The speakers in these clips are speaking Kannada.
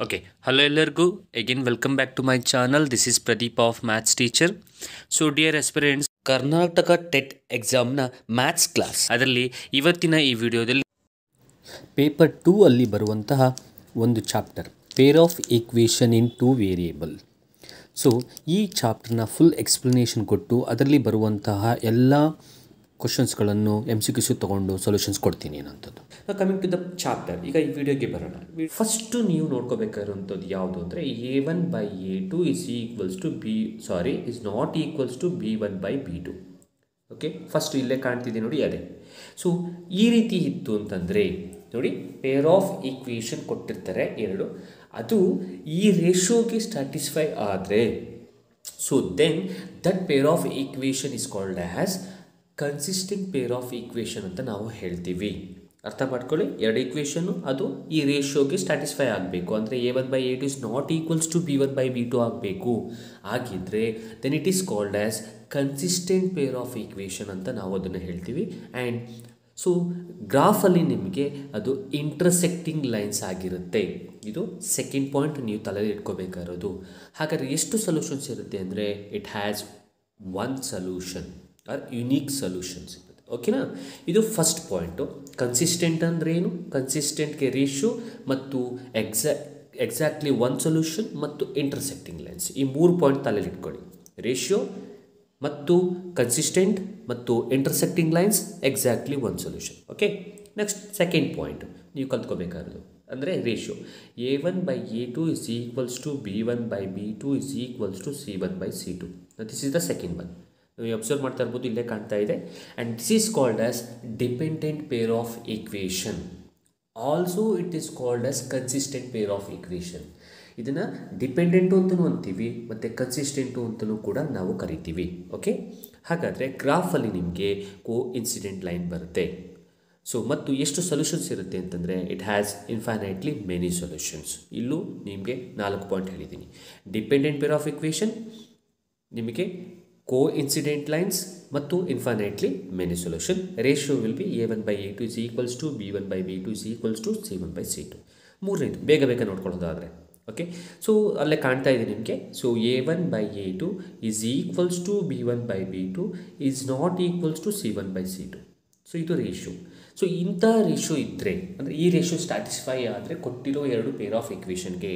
Okay, hello ಎಲ್ಲರಿಗೂ again welcome back to my channel. This is Pradeep of Maths Teacher. So dear aspirants, Karnataka TET ಎಕ್ಸಾಮ್ನ ಮ್ಯಾಥ್ಸ್ ಕ್ಲಾಸ್ ಅದರಲ್ಲಿ ಇವತ್ತಿನ ಈ ವಿಡಿಯೋದಲ್ಲಿ ಪೇಪರ್ 2 ಅಲ್ಲಿ ಬರುವಂತಹ ಒಂದು chapter pair of equation in two variable. So ಈ ಚಾಪ್ಟರ್ನ ಫುಲ್ ಎಕ್ಸ್ಪ್ಲನೇಷನ್ ಕೊಟ್ಟು ಅದರಲ್ಲಿ ಬರುವಂತಹ ಎಲ್ಲ ಕ್ವಶನ್ಸ್ಗಳನ್ನು MCQs ತೊಗೊಂಡು ಸೊಲ್ಯೂಷನ್ಸ್ ಕೊಡ್ತೀನಿ ಅನ್ನೋಂಥದ್ದು. ಕಮಿಂಗ್ ಟು ದ ಚಾಪ್ಟರ್, ಈಗ ಈ ವಿಡಿಯೋಗೆ ಬರೋಣ. ಫಸ್ಟು ನೀವು ನೋಡ್ಕೋಬೇಕಾಗಿರುವಂಥದ್ದು ಯಾವುದು ಅಂದರೆ A1/A2 is not equals to B1/B2. Okay, first ಇಲ್ಲೇ ಕಾಣ್ತಿದೆ ನೋಡಿ, ಅದೇ. ಸೊ ಈ ರೀತಿ ಇತ್ತು ಅಂತಂದರೆ ನೋಡಿ, ಪೇರ್ ಆಫ್ ಈಕ್ವೇಷನ್ ಕೊಟ್ಟಿರ್ತಾರೆ ಎರಡು, ಅದು ಈ ರೇಷಿಯೋಗೆ ಸ್ಯಾಟಿಸ್ಫೈ ಆದರೆ so then that pair of equation is called as consistent pair of equation ಅಂತ ನಾವು ಹೇಳ್ತೀವಿ. ಅರ್ಥ ಮಾಡ್ಕೊಳ್ಳಿ, ಎರಡು ಈಕ್ವೇಷನ್ನು ಅದು ಈ ರೇಷಿಯೋಗೆ ಸ್ಯಾಟಿಸ್ಫೈ ಆಗಬೇಕು. ಅಂದರೆ A1/A2 is not equals to B1/B2 ಆಗಬೇಕು. ಆಗಿದ್ದರೆ then it is called as consistent pair of equation ಅಂತ ನಾವು ಅದನ್ನು ಹೇಳ್ತೀವಿ. ಆ್ಯಂಡ್ ಸೊ ಗ್ರಾಫಲ್ಲಿ ನಿಮಗೆ ಅದು ಇಂಟರ್ಸೆಕ್ಟಿಂಗ್ ಲೈನ್ಸ್ ಆಗಿರುತ್ತೆ. ಇದು ಸೆಕೆಂಡ್ ಪಾಯಿಂಟ್ ನೀವು ತಲೆಯಲ್ಲಿ ಇಟ್ಕೋಬೇಕಾಗಿರೋದು. ಹಾಗಾದರೆ ಎಷ್ಟು ಸೊಲ್ಯೂಷನ್ಸ್ ಇರುತ್ತೆ ಅಂದರೆ it has one solution or unique solutions ಇರುತ್ತೆ. ಓಕೆನಾ, ಇದು ಫಸ್ಟ್ ಪಾಯಿಂಟು. ಕನ್ಸಿಸ್ಟೆಂಟ್ ಅಂದರೆ ಏನು? ಕನ್ಸಿಸ್ಟೆಂಟ್ಗೆ ರೇಷಿಯೋ ಮತ್ತು ಎಕ್ಸಾಕ್ಟ್ಲಿ ಒನ್ ಸೊಲ್ಯೂಷನ್ ಮತ್ತು ಇಂಟರ್ಸೆಕ್ಟಿಂಗ್ ಲೈನ್ಸ್, ಈ ಮೂರು ಪಾಯಿಂಟ್ ತಲೆಯಲ್ಲಿ ಇಟ್ಕೊಳ್ಳಿ. ರೇಷಿಯೋ ಮತ್ತು ಕನ್ಸಿಸ್ಟೆಂಟ್ ಮತ್ತು intersecting lines, exactly one solution. Okay, next second point ನೀವು ಕಲ್ತ್ಕೋಬೇಕಾಗಿರೋದು ಅಂದರೆ ratio. A1/A2 is equals to B1/B2 is equals to C1/C2. This is the second one. ನೀವು ಅಬ್ಸರ್ವ್ ಮಾಡ್ತಾ ಇರ್ಬೋದು, ಇಲ್ಲೇ ಕಾಣ್ತಾ ಇದೆ. And this is called as dependent peer of equation. Also it is called as consistent pair of equation. ಇದನ್ನು ಡಿಪೆಂಡೆಂಟು ಅಂತಲೂ ಅಂತೀವಿ ಮತ್ತು ಕನ್ಸಿಸ್ಟೆಂಟು ಅಂತಲೂ ಕೂಡ ನಾವು ಕರಿತೀವಿ. ಓಕೆ, ಹಾಗಾದರೆ ಗ್ರಾಫಲ್ಲಿ ನಿಮಗೆ ಕೋ ಇನ್ಸಿಡೆಂಟ್ ಲೈನ್ ಬರುತ್ತೆ. ಸೊ ಮತ್ತು ಎಷ್ಟು ಸೊಲ್ಯೂಷನ್ಸ್ ಇರುತ್ತೆ ಅಂತಂದರೆ it has infinitely many solutions. ಇಲ್ಲೂ ನಿಮಗೆ 4 ಪಾಯಿಂಟ್ ಹೇಳಿದ್ದೀನಿ. ಡಿಪೆಂಡೆಂಟ್ ಪೇರ್ ಆಫ್ ಈಕ್ವೇಷನ್, ನಿಮಗೆ ಕೋ ಇನ್ಸಿಡೆಂಟ್ ಲೈನ್ಸ್ ಮತ್ತು infinitely many solution. Ratio will be A1/A2 is equals to B1/B2 is equals to C1/C2. ಮೂರನೇದು ಬೇಗ ನೋಡ್ಕೊಳ್ಳೋದಾದರೆ ಓಕೆ, ಸೊ ಅಲ್ಲೇ ಕಾಣ್ತಾ ಇದೆ ನಿಮಗೆ. So A1/A2 is equals to B1/B2 is not equals to C1/C2. So ಇದು ರೇಷಿಯೋ. ಸೊ ಇಂಥ ರೇಷಿಯೋ ಇದ್ದರೆ ಅಂದರೆ ಈ ರೇಷಿಯೋ ಸ್ಯಾಟಿಸ್ಫೈ ಆದರೆ ಕೊಟ್ಟಿರೋ ಎರಡು ಪೇರ್ ಆಫ್ ಈಕ್ವೇಷನ್ಗೆ,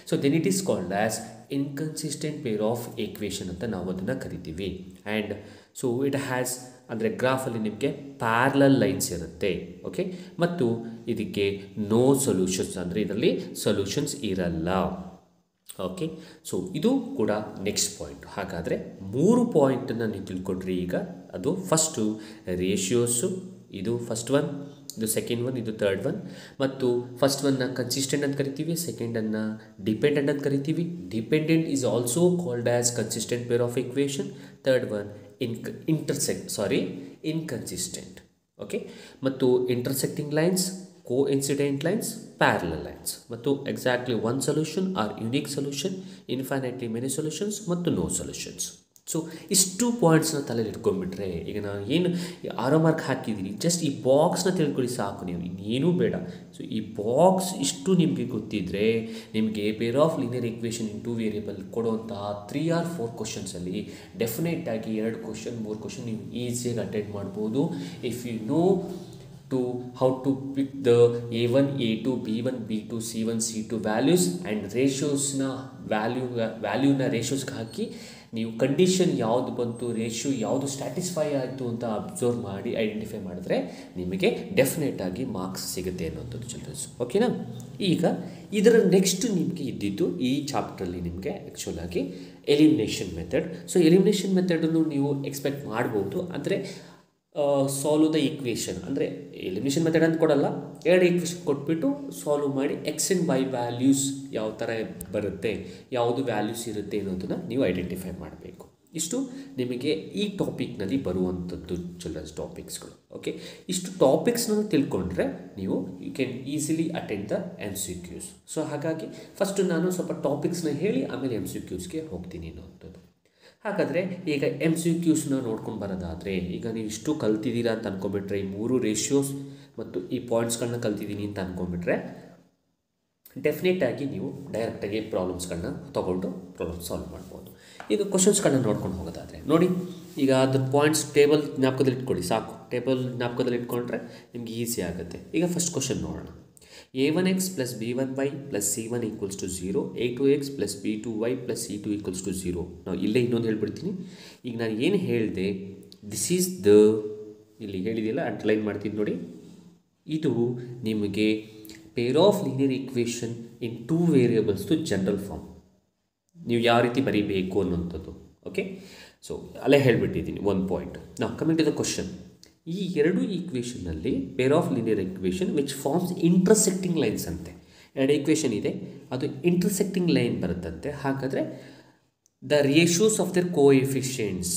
so then it is called as inconsistent pair of equation ಅಂತ ನಾವು ಅದನ್ನು ಕರಿತೀವಿ. ಆ್ಯಂಡ್ ಸೊ ಇಟ್ ಹ್ಯಾಸ್ ಅಂದರೆ ಗ್ರಾಫಲ್ಲಿ ನಿಮಗೆ ಪ್ಯಾರಲಲ್ ಲೈನ್ಸ್ ಇರುತ್ತೆ. ಓಕೆ, ಮತ್ತು ಇದಕ್ಕೆ ನೋ ಸೊಲ್ಯೂಷನ್ಸ್ ಅಂದರೆ ಇದರಲ್ಲಿ ಸೊಲ್ಯೂಷನ್ಸ್ ಇರಲ್ಲ. ಓಕೆ, ಸೊ ಇದು ಕೂಡ ನೆಕ್ಸ್ಟ್ ಪಾಯಿಂಟ್. ಹಾಗಾದರೆ 3 ಪಾಯಿಂಟನ್ನು ನೀವು ತಿಳ್ಕೊಂಡ್ರಿ. ಈಗ ಅದು ಫಸ್ಟು ರೇಷಿಯೋಸು, ಇದು ಫಸ್ಟ್ ಒನ್, ಇದು ಸೆಕೆಂಡ್ ಒನ್, ಇದು ಥರ್ಡ್ ಒನ್. ಮತ್ತು ಫಸ್ಟ್ ಒನ್ನ ಕನ್ಸಿಸ್ಟೆಂಟ್ ಅಂತ ಕರಿತೀವಿ, ಸೆಕೆಂಡನ್ನು ಡಿಪೆಂಡೆಂಟ್ ಅಂತ ಕರಿತೀವಿ. Dependent is also called as consistent pair of equation. Third one inconsistent. Okay, ಮತ್ತು intersecting lines, coincident lines, parallel lines, ಮತ್ತು exactly one solution or unique solution, infinitely many solutions ಮತ್ತು ನೋ ಸೊಲ್ಯೂಷನ್ಸ್. ಸೊ ಇಷ್ಟು ಪಾಯಿಂಟ್ಸ್ನ ತಲೆಯಲ್ಲಿ ಇಟ್ಕೊಂಡ್ಬಿಟ್ರೆ, ಈಗ ನಾನು ಏನು 6 ಮಾರ್ಕ್ ಹಾಕಿದ್ದೀನಿ, ಜಸ್ಟ್ ಈ ಬಾಕ್ಸ್ನ ತಿಳ್ಕೊಳ್ಳಿ ಸಾಕು, ನೀವು ಇನ್ನೇನೂ ಬೇಡ. ಸೊ ಈ ಬಾಕ್ಸ್ ಇಷ್ಟು ನಿಮಗೆ ಗೊತ್ತಿದ್ದರೆ ನಿಮಗೆ pair of linear equation in two variable ಕೊಡುವಂತಹ 3 or 4 ಕ್ವಶನ್ಸಲ್ಲಿ ಡೆಫಿನೆಟಾಗಿ 2 ಕ್ವಶನ್ 3 ಕ್ವಶನ್ ನೀವು ಈಸಿಯಾಗಿ ಅಟೆಂಡ್ ಮಾಡ್ಬೋದು. If you know to how to pick the A1, A2, B1, B2, C1, C2 values and ratiosನ ವ್ಯಾಲ್ಯೂನ ರೇಷಿಯೋಸ್ಗೆ ಹಾಕಿ ನೀವು ಕಂಡೀಷನ್ ಯಾವುದು ಬಂತು, ರೇಷಿಯೋ ಯಾವುದು ಸ್ಯಾಟಿಸ್ಫೈ ಆಯಿತು ಅಂತ ಅಬ್ಸರ್ವ್ ಮಾಡಿ ಐಡೆಂಟಿಫೈ ಮಾಡಿದ್ರೆ ನಿಮಗೆ ಡೆಫಿನೆಟಾಗಿ ಮಾರ್ಕ್ಸ್ ಸಿಗುತ್ತೆ ಅನ್ನೋಂಥದ್ದು ಚಿಲ್ಡ್ರನ್ಸ್. ಓಕೆನಾ, ಈಗ ಇದರ ನೆಕ್ಸ್ಟ್ ನಿಮಗೆ ಇದ್ದಿದ್ದು ಈ ಚಾಪ್ಟ್ರಲ್ಲಿ ನಿಮಗೆ ಆ್ಯಕ್ಚುಲಾಗಿ ಎಲಿಮಿನೇಷನ್ ಮೆಥಡ್. ಸೊ ಎಲಿಮಿನೇಷನ್ ಮೆಥಡನ್ನು ನೀವು ಎಕ್ಸ್ಪೆಕ್ಟ್ ಮಾಡ್ಬೋದು. ಅಂದರೆ ಸಾಲ್ವ್ ದ ಈಕ್ವೇಷನ್ ಅಂದರೆ ಎಲಿಮಿನೇಷನ್ ಮೆಥಡ್ ಅಂತ ಕೊಡಲ್ಲ, 2 ಈಕ್ವೇಷನ್ ಕೊಟ್ಬಿಟ್ಟು ಸಾಲ್ವ್ ಮಾಡಿ ಎಕ್ಸ್ ಆ್ಯಂಡ್ ವೈ ವ್ಯಾಲ್ಯೂಸ್ ಯಾವ ಥರ ಬರುತ್ತೆ, ಯಾವುದು ವ್ಯಾಲ್ಯೂಸ್ ಇರುತ್ತೆ ಅನ್ನೋದನ್ನು ನೀವು ಐಡೆಂಟಿಫೈ ಮಾಡಬೇಕು. ಇಷ್ಟು ನಿಮಗೆ ಈ ಟಾಪಿಕ್ನಲ್ಲಿ ಬರುವಂಥದ್ದು ಚಿಲ್ಡ್ರನ್ಸ್ ಟಾಪಿಕ್ಸ್ಗಳು. ಓಕೆ, ಇಷ್ಟು ಟಾಪಿಕ್ಸ್ನ ತಿಳ್ಕೊಂಡ್ರೆ ನೀವು you can easily attend the MCQs. So ಹಾಗಾಗಿ ಫಸ್ಟು ನಾನು ಸ್ವಲ್ಪ ಟಾಪಿಕ್ಸ್ನ ಹೇಳಿ ಆಮೇಲೆ MCQsಗೆ ಹೋಗ್ತೀನಿ ಅನ್ನೋಂಥದ್ದು. ಹಾಗಾದರೆ ಈಗ MCQsನ ನೋಡ್ಕೊಂಡು ಬರೋದಾದರೆ, ಈಗ ನೀವು ಇಷ್ಟು ಕಲ್ತಿದ್ದೀರಾ ಅಂತ ಅಂದ್ಕೊಂಡ್ಬಿಟ್ರೆ, ಈ 3 ರೇಷಿಯೋಸ್ ಮತ್ತು ಈ ಪಾಯಿಂಟ್ಸ್ಗಳನ್ನ ಕಲ್ತಿದ್ದೀನಿ ಅಂತ ಅಂದ್ಕೊಂಡ್ಬಿಟ್ರೆ ಡೆಫಿನೆಟಾಗಿ ನೀವು ಡೈರೆಕ್ಟಾಗಿ ಪ್ರಾಬ್ಲಮ್ಸ್ಗಳನ್ನ ತೊಗೊಂಡು ಪ್ರಾಬ್ಲಮ್ ಸಾಲ್ವ್ ಮಾಡ್ಬೋದು. ಈಗ ಕ್ವಶನ್ಸ್ಗಳನ್ನ ನೋಡ್ಕೊಂಡು ಹೋಗೋದಾದರೆ ನೋಡಿ, ಈಗ ಅದ್ರ ಪಾಯಿಂಟ್ಸ್ ಟೇಬಲ್ ಜ್ಞಾಪಕದಲ್ಲಿ ಇಟ್ಕೊಳ್ಳಿ ಸಾಕು. ಟೇಬಲ್ ಜ್ಞಾಪಕದಲ್ಲಿ ಇಟ್ಕೊಂಡ್ರೆ ನಿಮ್ಗೆ ಈಸಿ ಆಗುತ್ತೆ. ಈಗ ಫಸ್ಟ್ ಕ್ವಶನ್ ನೋಡೋಣ. a1x plus b1y plus c1 equals to 0, a2x plus b2y plus c2 equals to 0. ನಾವು ಇಲ್ಲೇ ಇನ್ನೊಂದು ಹೇಳ್ಬಿಡ್ತೀನಿ. ಈಗ ನಾನು ಏನು ಹೇಳಿದೆ, ದಿಸ್ ಈಸ್ ದ, ಇಲ್ಲಿ ಹೇಳಿದೆಯಲ್ಲ ಅಂಡರ್ಲೈನ್ ಮಾಡ್ತೀನಿ ನೋಡಿ, ಇದು ನಿಮಗೆ pair of linear equation in 2 ವೇರಿಯೇಬಲ್ಸ್ದು ಜನರಲ್ ಫಾರ್ಮ್. ನೀವು ಯಾವ ರೀತಿ ಬರೀಬೇಕು ಅನ್ನೋಂಥದ್ದು. ಓಕೆ, ಸೊ ಅಲ್ಲೇ ಹೇಳಿಬಿಟ್ಟಿದ್ದೀನಿ ಒಂದು ಪಾಯಿಂಟ್. ನಾವು ಕಮಿಂಗ್ ಟು ದ ಕ್ವಶನ್. ಈ ಎರಡು ಈಕ್ವೇಷನ್ನಲ್ಲಿ pair of linear equation which forms intersecting lines ಅಂತೆ. ಎರಡು ಈಕ್ವೇಷನ್ ಇದೆ, ಅದು ಇಂಟರ್ಸೆಕ್ಟಿಂಗ್ ಲೈನ್ ಬರುತ್ತಂತೆ. ಹಾಗಾದರೆ the ratios of their coefficients.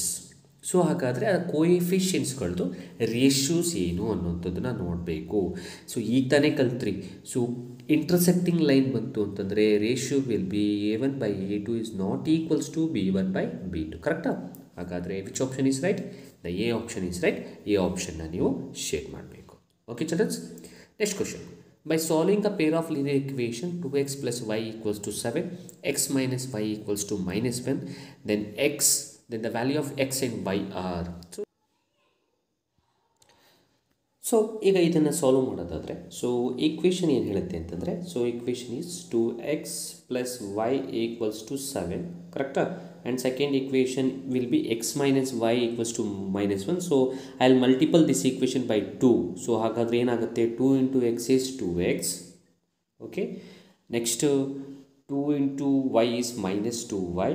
So ಹಾಗಾದರೆ ಆ ಕೋಎಫಿಷಿಯೆಂಟ್ಸ್ಗಳದ್ದು ರೇಷಿಯೋಸ್ ಏನು ಅನ್ನೋಂಥದ್ದನ್ನು ನೋಡಬೇಕು. ಸೊ ಈಗ ತಾನೇ ಕಲ್ತ್ರಿ. ಸೊ ಇಂಟರ್ಸೆಕ್ಟಿಂಗ್ ಲೈನ್ ಬಂತು ಅಂತಂದರೆ ratio will be a1/a2 is not equals to b1/b2. ಕರೆಕ್ಟಾ? ಹಾಗಾದರೆ which option is right? The A option is right. A ಆಪ್ಷನ್ನ ನೀವು ಶೇರ್ ಮಾಡಬೇಕು. Okay childrens, next question. By solving a pair of linear equation 2x plus y equals to 7, x minus y equals to -1, then the value of x and y are. So ಈಗ ಇದನ್ನು ಸಾಲ್ವ್ ಮಾಡೋದಾದರೆ, ಸೊ ಈಕ್ವೇಷನ್ ಏನು ಹೇಳುತ್ತೆ ಅಂತಂದರೆ, so equation is 2x plus y equals to 7, ಕರೆಕ್ಟಾ? And second equation will be x minus y equals to -1. So I will multiple this equation by 2. So ಹಾಗಾದರೆ ಏನಾಗುತ್ತೆ, 2 into x is 2x. Okay, next 2 into y is -2y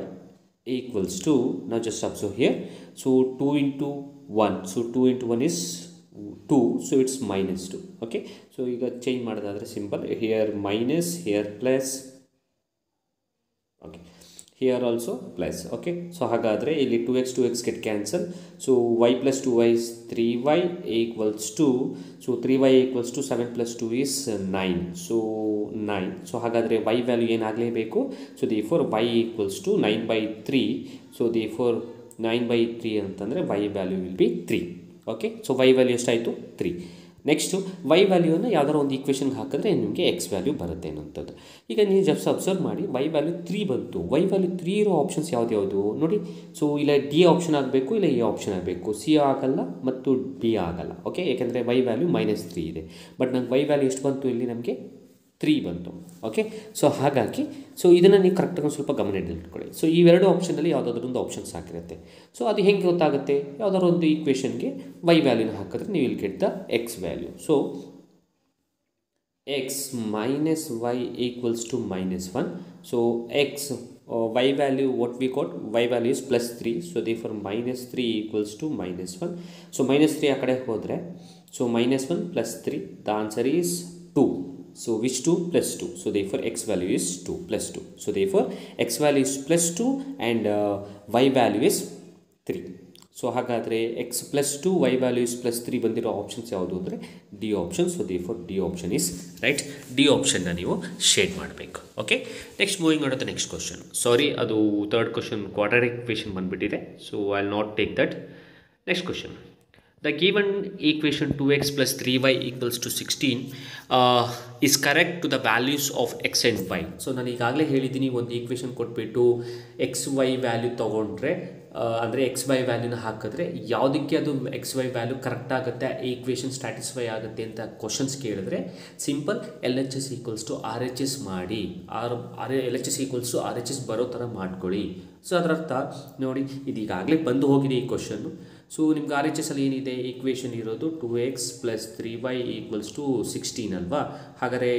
equals to, now just observe here, so 2 into 1, so 2 into 1 is 2, so it's -2. okay, so ಈಗ ಚೇಂಜ್ ಮಾಡೋದಾದರೆ simple, here minus, here plus, okay, here also plus. okay, so ಹಾಗಾದರೆ ಇಲ್ಲಿ 2x get cancel, so y plus 2y is 3y equals to, so 3y equals to 7 plus 2 is 9, so 9. so ಹಾಗಾದರೆ y ವ್ಯಾಲ್ಯೂ ಏನಾಗಲೇಬೇಕು, so therefore y equals to 9/3, so therefore 9/3 ಅಂತಂದರೆ y value will B 3. Okay, so y value ಎಷ್ಟಾಯಿತು, 3. ನೆಕ್ಸ್ಟು y ವ್ಯಾಲ್ಯೂನ ಯಾವ್ದಾರು ಒಂದು ಈಕ್ವೇಷನ್ಗೆ ಹಾಕಿದ್ರೆ ನಿಮಗೆ x ವ್ಯಾಲ್ಯೂ ಬರುತ್ತೆ ಅನ್ನೋಂಥದ್ದು. ಈಗ ನೀವು ಜಸ್ಟ್ ಅಬ್ಸರ್ವ್ ಮಾಡಿ, y ವ್ಯಾಲ್ಯೂ 3 ಬಂತು. y ವ್ಯಾಲ್ಯೂ 3 ಇರೋ ಆಪ್ಷನ್ಸ್ ಯಾವ್ದು ನೋಡಿ. ಸೊ ಇಲ್ಲ ಡಿ ಆಪ್ಷನ್ ಆಗಬೇಕು, ಇಲ್ಲ ಎ ಆಪ್ಷನ್ ಆಗಬೇಕು. ಸಿ ಆಗಲ್ಲ ಮತ್ತು ಡಿ ಆಗಲ್ಲ. ಓಕೆ, ಯಾಕೆಂದರೆ y ವ್ಯಾಲ್ಯೂ -3 ಇದೆ. ಬಟ್ ನಂಗೆ y ವ್ಯಾಲ್ಯೂ ಎಷ್ಟು ಬಂತು, ಇಲ್ಲಿ ನಮಗೆ 3 ಬಂತು. ಓಕೆ, ಸೊ ಹಾಗಾಗಿ ಸೊ ಇದನ್ನು ನೀವು ಕರೆಕ್ಟಾಗಿ ಒಂದು ಸ್ವಲ್ಪ ಗಮನ ಇಟ್ಕೊಳ್ಳಿ. ಸೊ ಇವೆರಡು ಆಪ್ಷನಲ್ಲಿ ಯಾವುದಾದ್ರೂ ಒಂದು ಆಪ್ಷನ್ಸ್ ಹಾಕಿರುತ್ತೆ. ಸೊ ಅದು ಹೆಂಗೆ ಗೊತ್ತಾಗುತ್ತೆ, ಯಾವುದಾದ್ರು ಒಂದು ಈಕ್ವೇಷನ್ಗೆ y ವ್ಯಾಲ್ಯೂನ ಹಾಕಿದ್ರೆ ನೀವು ಇಲ್ಲಿ get the x value. So x minus y equals to -1. so x y value, what we got, y value is +3, so therefore -3 equals to -1. so -3 ಆ ಕಡೆ ಹೋದರೆ, so -1 plus 3, the answer is 2. so which 2? +2. so therefore x value is 2 +2. so therefore x value is +2 and y value is 3. So ಹಾಗಾದರೆ x +2 y ವ್ಯಾಲ್ಯೂ ಇಸ್ +3 ಬಂದಿರೋ ಆಪ್ಷನ್ಸ್ ಯಾವುದು ಅಂದರೆ D option. So therefore D option is right. D ಆಪ್ಷನ್ನ ನೀವು ಶೇಡ್ ಮಾಡಬೇಕು. ಓಕೆ, ನೆಕ್ಸ್ಟ್ ಮೂವಿಂಗ್ ಮಾಡೋದು ನೆಕ್ಸ್ಟ್ ಕ್ವಶನ್. ಸಾರಿ, ಅದು ಥರ್ಡ್ ಕ್ವಶನ್ ಕ್ವಾಡ್ರಾಟಿಕ್ ಇಕ್ವೇಷನ್ ಬಂದುಬಿಟ್ಟಿದೆ. So I will not take that. Next question. The given equation 2x plus 3y equals to 16 is correct to the values of x and y. So ನಾನು ಈಗಾಗಲೇ ಹೇಳಿದ್ದೀನಿ, ಒಂದು ಈಕ್ವೇಷನ್ ಕೊಟ್ಬಿಟ್ಟು ಎಕ್ಸ್ ವೈ ವ್ಯಾಲ್ಯೂ ತೊಗೊಂಡ್ರೆ ಅಂದರೆ ಎಕ್ಸ್ ವೈ ವ್ಯಾಲ್ಯೂನ ಹಾಕಿದ್ರೆ ಯಾವುದಕ್ಕೆ ಅದು ಎಕ್ಸ್ ವೈ ವ್ಯಾಲ್ಯೂ ಕರೆಕ್ಟ್ ಆಗುತ್ತೆ, ಈಕ್ವೇಷನ್ ಸ್ಟ್ಯಾಟಿಸ್ಫೈ ಆಗುತ್ತೆ ಅಂತ ಕ್ವಶನ್ಸ್ ಕೇಳಿದ್ರೆ simple LHS equals to RHS ಮಾಡಿ, LHS ಈಕ್ವಲ್ಸ್ ಟು RHS ಬರೋ ಥರ ಮಾಡ್ಕೊಳ್ಳಿ. ಸೊ ಅದರ ಅರ್ಥ ನೋಡಿ, ಇದು ಈಗಾಗಲೇ ಬಂದು ಹೋಗಿದೆ ಈ ಕ್ವಶನ್ನು. ಸೊ ನಿಮ್ಗೆ RHS ಅಲ್ಲಿ ಏನಿದೆ, ಈಕ್ವೇಷನ್ ಇರೋದು 2x plus 3y equals to 16 ಅಲ್ವಾ. ಹಾಗಾದರೆ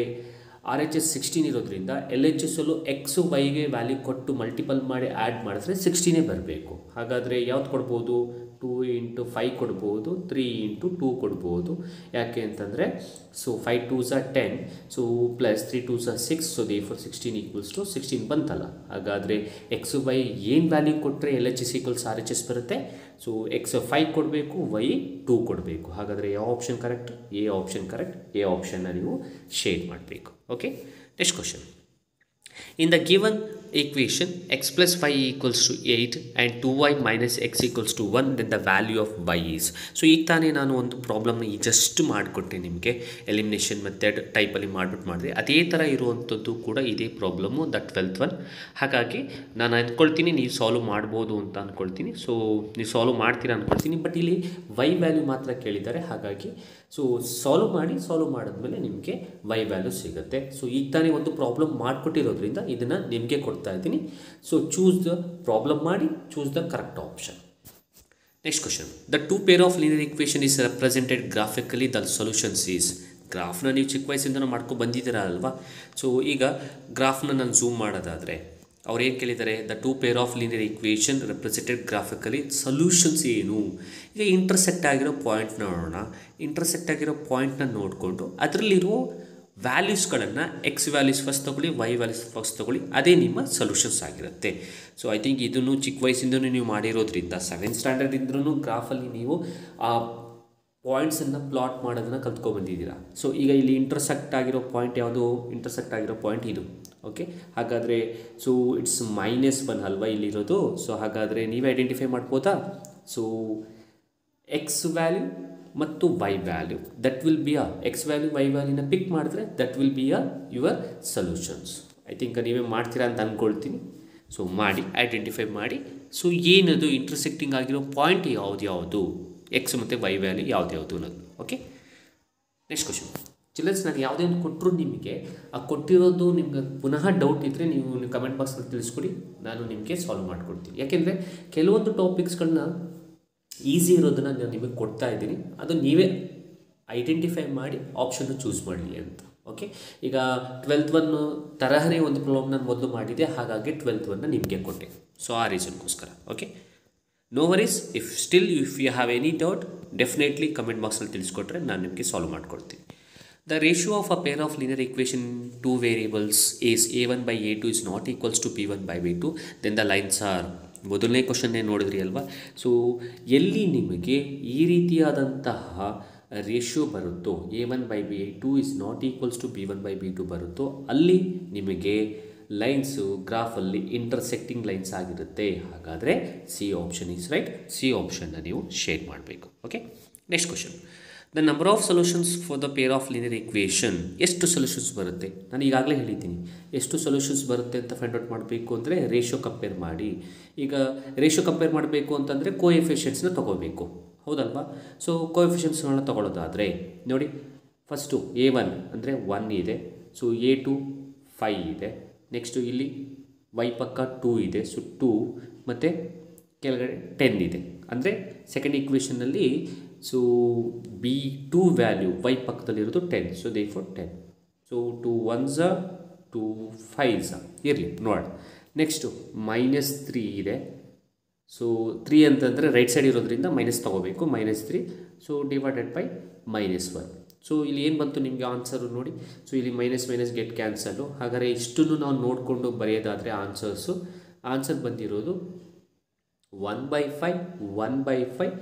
RHS 16 ಇರೋದ್ರಿಂದ LHS ಅಲ್ಲೂ ಎಕ್ಸು ವೈಗೆ ವ್ಯಾಲ್ಯೂ ಕೊಟ್ಟು ಮಲ್ಟಿಪಲ್ ಮಾಡಿ ಆ್ಯಡ್ ಮಾಡಿದ್ರೆ 16 ಬರಬೇಕು. ಹಾಗಾದರೆ ಯಾವ್ದು ಕೊಡ್ಬೋದು, 2 into 5 ಕೊಡ್ಬೋದು, 3 into 2 ಕೊಡ್ಬೋದು. ಯಾಕೆ ಅಂತಂದರೆ so 5 2s are 10, so plus 3 2s are 6, so therefore 16 equals to 16 ಬಂತಲ್ಲ. ಹಾಗಾದರೆ ಎಕ್ಸು ವೈ ಏನು ವ್ಯಾಲ್ಯೂ ಕೊಟ್ಟರೆ LHS ಈಕ್ವಲ್ಸ್ RHS ಬರುತ್ತೆ. ಸೊ ಎಕ್ಸ್ 5 ಕೊಡಬೇಕು, ವೈ 2 ಕೊಡಬೇಕು. ಹಾಗಾದರೆ ಯಾವ option correct, A option correct. A ಆಪ್ಷನ್ನ ನೀವು ಶೇಡ್ ಮಾಡಬೇಕು. Okay, next question. In the given equation x plus 5 equals to 8 and 2y minus x equals to 1, then the value of y is. So ಈಗ ತಾನೇ ನಾನು ಒಂದು ಪ್ರಾಬ್ಲಮ್ನ ಜಸ್ಟ್ ಮಾಡಿಕೊಟ್ಟೆ ನಿಮಗೆ, ಎಲಿಮಿನೇಷನ್ ಮೆಥಡ್ ಟೈಪಲ್ಲಿ ಮಾಡಿದೆ. ಅದೇ ಥರ ಇರುವಂಥದ್ದು ಕೂಡ ಇದೇ ಪ್ರಾಬ್ಲಮ್ಮು, ದ 12th ಒನ್. ಹಾಗಾಗಿ ನಾನು ಅಂದ್ಕೊಳ್ತೀನಿ ನೀವು ಸಾಲ್ವ್ ಮಾಡ್ಬೋದು ಅಂತ ಅಂದ್ಕೊಳ್ತೀನಿ. ಸೊ ನೀವು ಸಾಲ್ವ್ ಮಾಡ್ತೀರಾ ಅಂದ್ಕೊಳ್ತೀನಿ. ಬಟ್ ಇಲ್ಲಿ y ವ್ಯಾಲ್ಯೂ ಮಾತ್ರ ಕೇಳಿದ್ದಾರೆ. ಹಾಗಾಗಿ ಸೊ ಸಾಲ್ವ್ ಮಾಡಿದ್ಮೇಲೆ ನಿಮಗೆ y ವ್ಯಾಲ್ಯೂ ಸಿಗುತ್ತೆ. ಸೊ ಈಗ ತಾನೇ ಒಂದು ಪ್ರಾಬ್ಲಮ್ ಮಾಡಿಕೊಟ್ಟಿರೋದ್ರಿಂದ ಇದನ್ನು ನಿಮಗೆ ಕೊಡ್ತಾ ಇದ್ದೀನಿ. ಸೊ ಚೂಸ್ ದ ಪ್ರಾಬ್ಲಮ್ ಮಾಡಿ, choose the correct option. Next question, the two pair of linear equation is represented graphically, the solutions is. ಗ್ರಾಫ್ನ ನೀವು ಚಿಕ್ಕ ವಯಸ್ಸಿಂದ ಮಾಡ್ಕೊಂಡು ಬಂದಿದ್ದೀರಾ ಅಲ್ವಾ. ಸೊ ಈಗ ಗ್ರಾಫ್ನ ನಾನು ಝೂಮ್ ಮಾಡೋದಾದರೆ ಅವ್ರು ಏನು ಕೇಳಿದ್ದಾರೆ, the two pair of linear equation represented graphically, solutions ಏನು. ಈಗ ಇಂಟರ್ಸೆಕ್ಟ್ ಆಗಿರೋ ಪಾಯಿಂಟ್ ನೋಡೋಣ. ಇಂಟರ್ಸೆಕ್ಟ್ ಆಗಿರೋ ಪಾಯಿಂಟ್ನ ನೋಡಿಕೊಂಡು ಅದರಲ್ಲಿರೋ ವ್ಯಾಲ್ಯೂಸ್ಗಳನ್ನು ಎಕ್ಸ್ ವ್ಯಾಲ್ಯೂಸ್ ಫಸ್ಟ್ ತೊಗೊಳ್ಳಿ, ವೈ ವ್ಯಾಲ್ಯೂಸ್ ಫಸ್ಟ್ ತೊಗೊಳ್ಳಿ, ಅದೇ ನಿಮ್ಮ ಸೊಲ್ಯೂಷನ್ಸ್ ಆಗಿರುತ್ತೆ. ಸೊ ಐ ಥಿಂಕ್ ಇದನ್ನು ಚಿಕ್ಕ ವಯಸ್ಸಿಂದನೂ ನೀವು ಮಾಡಿರೋದ್ರಿಂದ 7th ಸ್ಟ್ಯಾಂಡರ್ಡ್ ಇಂದ್ರೂ ಗ್ರಾಫಲ್ಲಿ ನೀವು ಆ ಪಾಯಿಂಟ್ಸನ್ನು ಪ್ಲಾಟ್ ಮಾಡೋದನ್ನು ಕಲ್ತ್ಕೊಬಂದಿದ್ದೀರಾ. ಸೊ ಈಗ ಇಲ್ಲಿ ಇಂಟರ್ಸೆಕ್ಟ್ ಆಗಿರೋ ಪಾಯಿಂಟ್ ಯಾವುದು, ಇಂಟರ್ಸೆಕ್ಟ್ ಆಗಿರೋ ಪಾಯಿಂಟ್ ಇದು. ಓಕೆ, ಹಾಗಾದರೆ ಸೊ ಇಟ್ಸ್ -1 ಅಲ್ವಾ ಇಲ್ಲಿರೋದು. ಸೊ ಹಾಗಾದರೆ ನೀವೇ ಐಡೆಂಟಿಫೈ ಮಾಡ್ಬೋದಾ. ಸೊ ಎಕ್ಸ್ ವ್ಯಾಲ್ಯೂ ಮತ್ತು y value, that will be x value y ವ್ಯಾಲ್ಯೂನ ಪಿಕ್ ಮಾಡಿದ್ರೆ that will be your solutions. I think ನೀವೇ ಮಾಡ್ತೀರಾ ಅಂತ ಅಂದ್ಕೊಳ್ತೀನಿ. ಸೊ ಮಾಡಿ, ಐಡೆಂಟಿಫೈ ಮಾಡಿ. ಸೊ ಏನದು ಇಂಟರ್ಸೆಕ್ಟಿಂಗ್ ಆಗಿರೋ ಪಾಯಿಂಟ್ ಯಾವುದು, ಎಕ್ಸ್ ಮತ್ತು ವೈ ವ್ಯಾಲ್ಯೂ ಯಾವುದು ಅನ್ನೋದು. Okay, next question. ಚಿಲ್ಡ್ರನ್ಸ್, ನಾನು ಯಾವುದೇ ಒಂದು ಕೊಟ್ಟರು ನಿಮಗೆ ಆ ಕೊಟ್ಟಿರೋದು ನಿಮ್ಗೆ ಪುನಃ ಡೌಟ್ ಇದ್ದರೆ ನೀವು ಕಮೆಂಟ್ ಬಾಕ್ಸಲ್ಲಿ ತಿಳಿಸ್ಕೊಡಿ, ನಾನು ನಿಮಗೆ ಸಾಲ್ವ್ ಮಾಡಿಕೊಡ್ತೀನಿ. ಯಾಕೆಂದರೆ ಕೆಲವೊಂದು ಟಾಪಿಕ್ಸ್ಗಳನ್ನ ಈಸಿ ಇರೋದನ್ನು ನಾನು ನಿಮಗೆ ಕೊಡ್ತಾ ಇದ್ದೀನಿ, ಅದು ನೀವೇ ಐಡೆಂಟಿಫೈ ಮಾಡಿ ಆಪ್ಷನ್ನು ಚೂಸ್ ಮಾಡಲಿ ಅಂತ. ಓಕೆ, ಈಗ 12th ಒನ್ ತರಹನೇ ಒಂದು ಪ್ರಾಬ್ಲಮ್ ನಾನು ಮೊದಲು ಮಾಡಿದೆ, ಹಾಗಾಗಿ 12th ಒನ್ನ ನಿಮಗೆ ಕೊಟ್ಟೆ. ಸೊ ಆ ರೀಸನ್ಗೋಸ್ಕರ. Okay, no worries. If you have any doubt definitely comment ಬಾಕ್ಸಲ್ಲಿ ತಿಳಿಸ್ಕೊಟ್ರೆ ನಾನು ನಿಮಗೆ ಸಾಲ್ವ್ ಮಾಡಿಕೊಡ್ತೀನಿ. The ratio of a pair of linear equation two variables is a1 by a2 is not equals to b1 by b2, then the lines are. ಮೊದಲನೇ ಕ್ವಶನ್ನೇ ನೋಡಿದ್ರಿ ಅಲ್ವಾ. ಸೊ ಎಲ್ಲಿ ನಿಮಗೆ ಈ ರೀತಿಯಾದಂತಹ ರೇಷಿಯೋ ಬರುತ್ತೋ, a1 by b2 is not equals to b1 by b2 ಬರುತ್ತೋ, ಅಲ್ಲಿ ನಿಮಗೆ ಲೈನ್ಸು ಗ್ರಾಫಲ್ಲಿ ಇಂಟರ್ಸೆಕ್ಟಿಂಗ್ ಲೈನ್ಸ್ ಆಗಿರುತ್ತೆ. ಹಾಗಾದರೆ C option is right. C ಆಪ್ಷನ್ನ ನೀವು ಶೇರ್ ಮಾಡಬೇಕು. Okay, next question. The number of solutions for the pair of linear equation. ಎಷ್ಟು ಸೊಲ್ಯೂಷನ್ಸ್ ಬರುತ್ತೆ, ನಾನು ಈಗಾಗಲೇ ಹೇಳಿದ್ದೀನಿ. ಎಷ್ಟು ಸೊಲ್ಯೂಷನ್ಸ್ ಬರುತ್ತೆ ಅಂತ ಫೈಂಡ್ ಔಟ್ ಮಾಡಬೇಕು ಅಂದರೆ ರೇಷಿಯೋ ಕಂಪೇರ್ ಮಾಡಿ. ಈಗ ರೇಷಿಯೋ ಕಂಪೇರ್ ಮಾಡಬೇಕು ಅಂತಂದರೆ ಕೋಎಫಿಷಿಯೆಂಟ್ಸ್ನ ತೊಗೋಬೇಕು, ಹೌದಲ್ವಾ. ಸೊ ಕೋಎಫಿಷಿಯೆಂಟ್ಸ್ಗಳನ್ನ ತೊಗೊಳ್ಳೋದಾದರೆ ನೋಡಿ, ಫಸ್ಟು a1 ಅಂದರೆ 1 ಇದೆ. ಸೊ a2 5 ಇದೆ. ನೆಕ್ಸ್ಟು ಇಲ್ಲಿ y ಪಕ್ಕ 2 ಇದೆ. ಸೊ 2 ಮತ್ತು ಕೆಳಗಡೆ 10 ಇದೆ. ಅಂದರೆ ಸೆಕೆಂಡ್ ಈಕ್ವೇಷನ್ನಲ್ಲಿ ಸೊ b2 ವ್ಯಾಲ್ಯೂ y ಪಕ್ಕದಲ್ಲಿರೋದು 10. So therefore 10. So 2 1s 2 5s ಇರಲಿ ನೋಡಿ. ನೆಕ್ಸ್ಟು -3 ಇದೆ. ಸೊ 3 ಅಂತಂದರೆ ರೈಟ್ ಸೈಡ್ ಇರೋದ್ರಿಂದ ಮೈನಸ್ ತೊಗೋಬೇಕು, -3. So divided by -1. ಸೊ ಇಲ್ಲಿ ಏನು ಬಂತು ನಿಮಗೆ ಆನ್ಸರು ನೋಡಿ. ಸೊ ಇಲ್ಲಿ ಮೈನಸ್ ಗೆಟ್ ಕ್ಯಾನ್ಸಲ್ಲು. ಹಾಗಾದರೆ ಇಷ್ಟನ್ನು ನಾವು ನೋಡಿಕೊಂಡು ಬರೆಯೋದಾದರೆ ಆನ್ಸರ್ ಬಂದಿರೋದು 1/5 1/5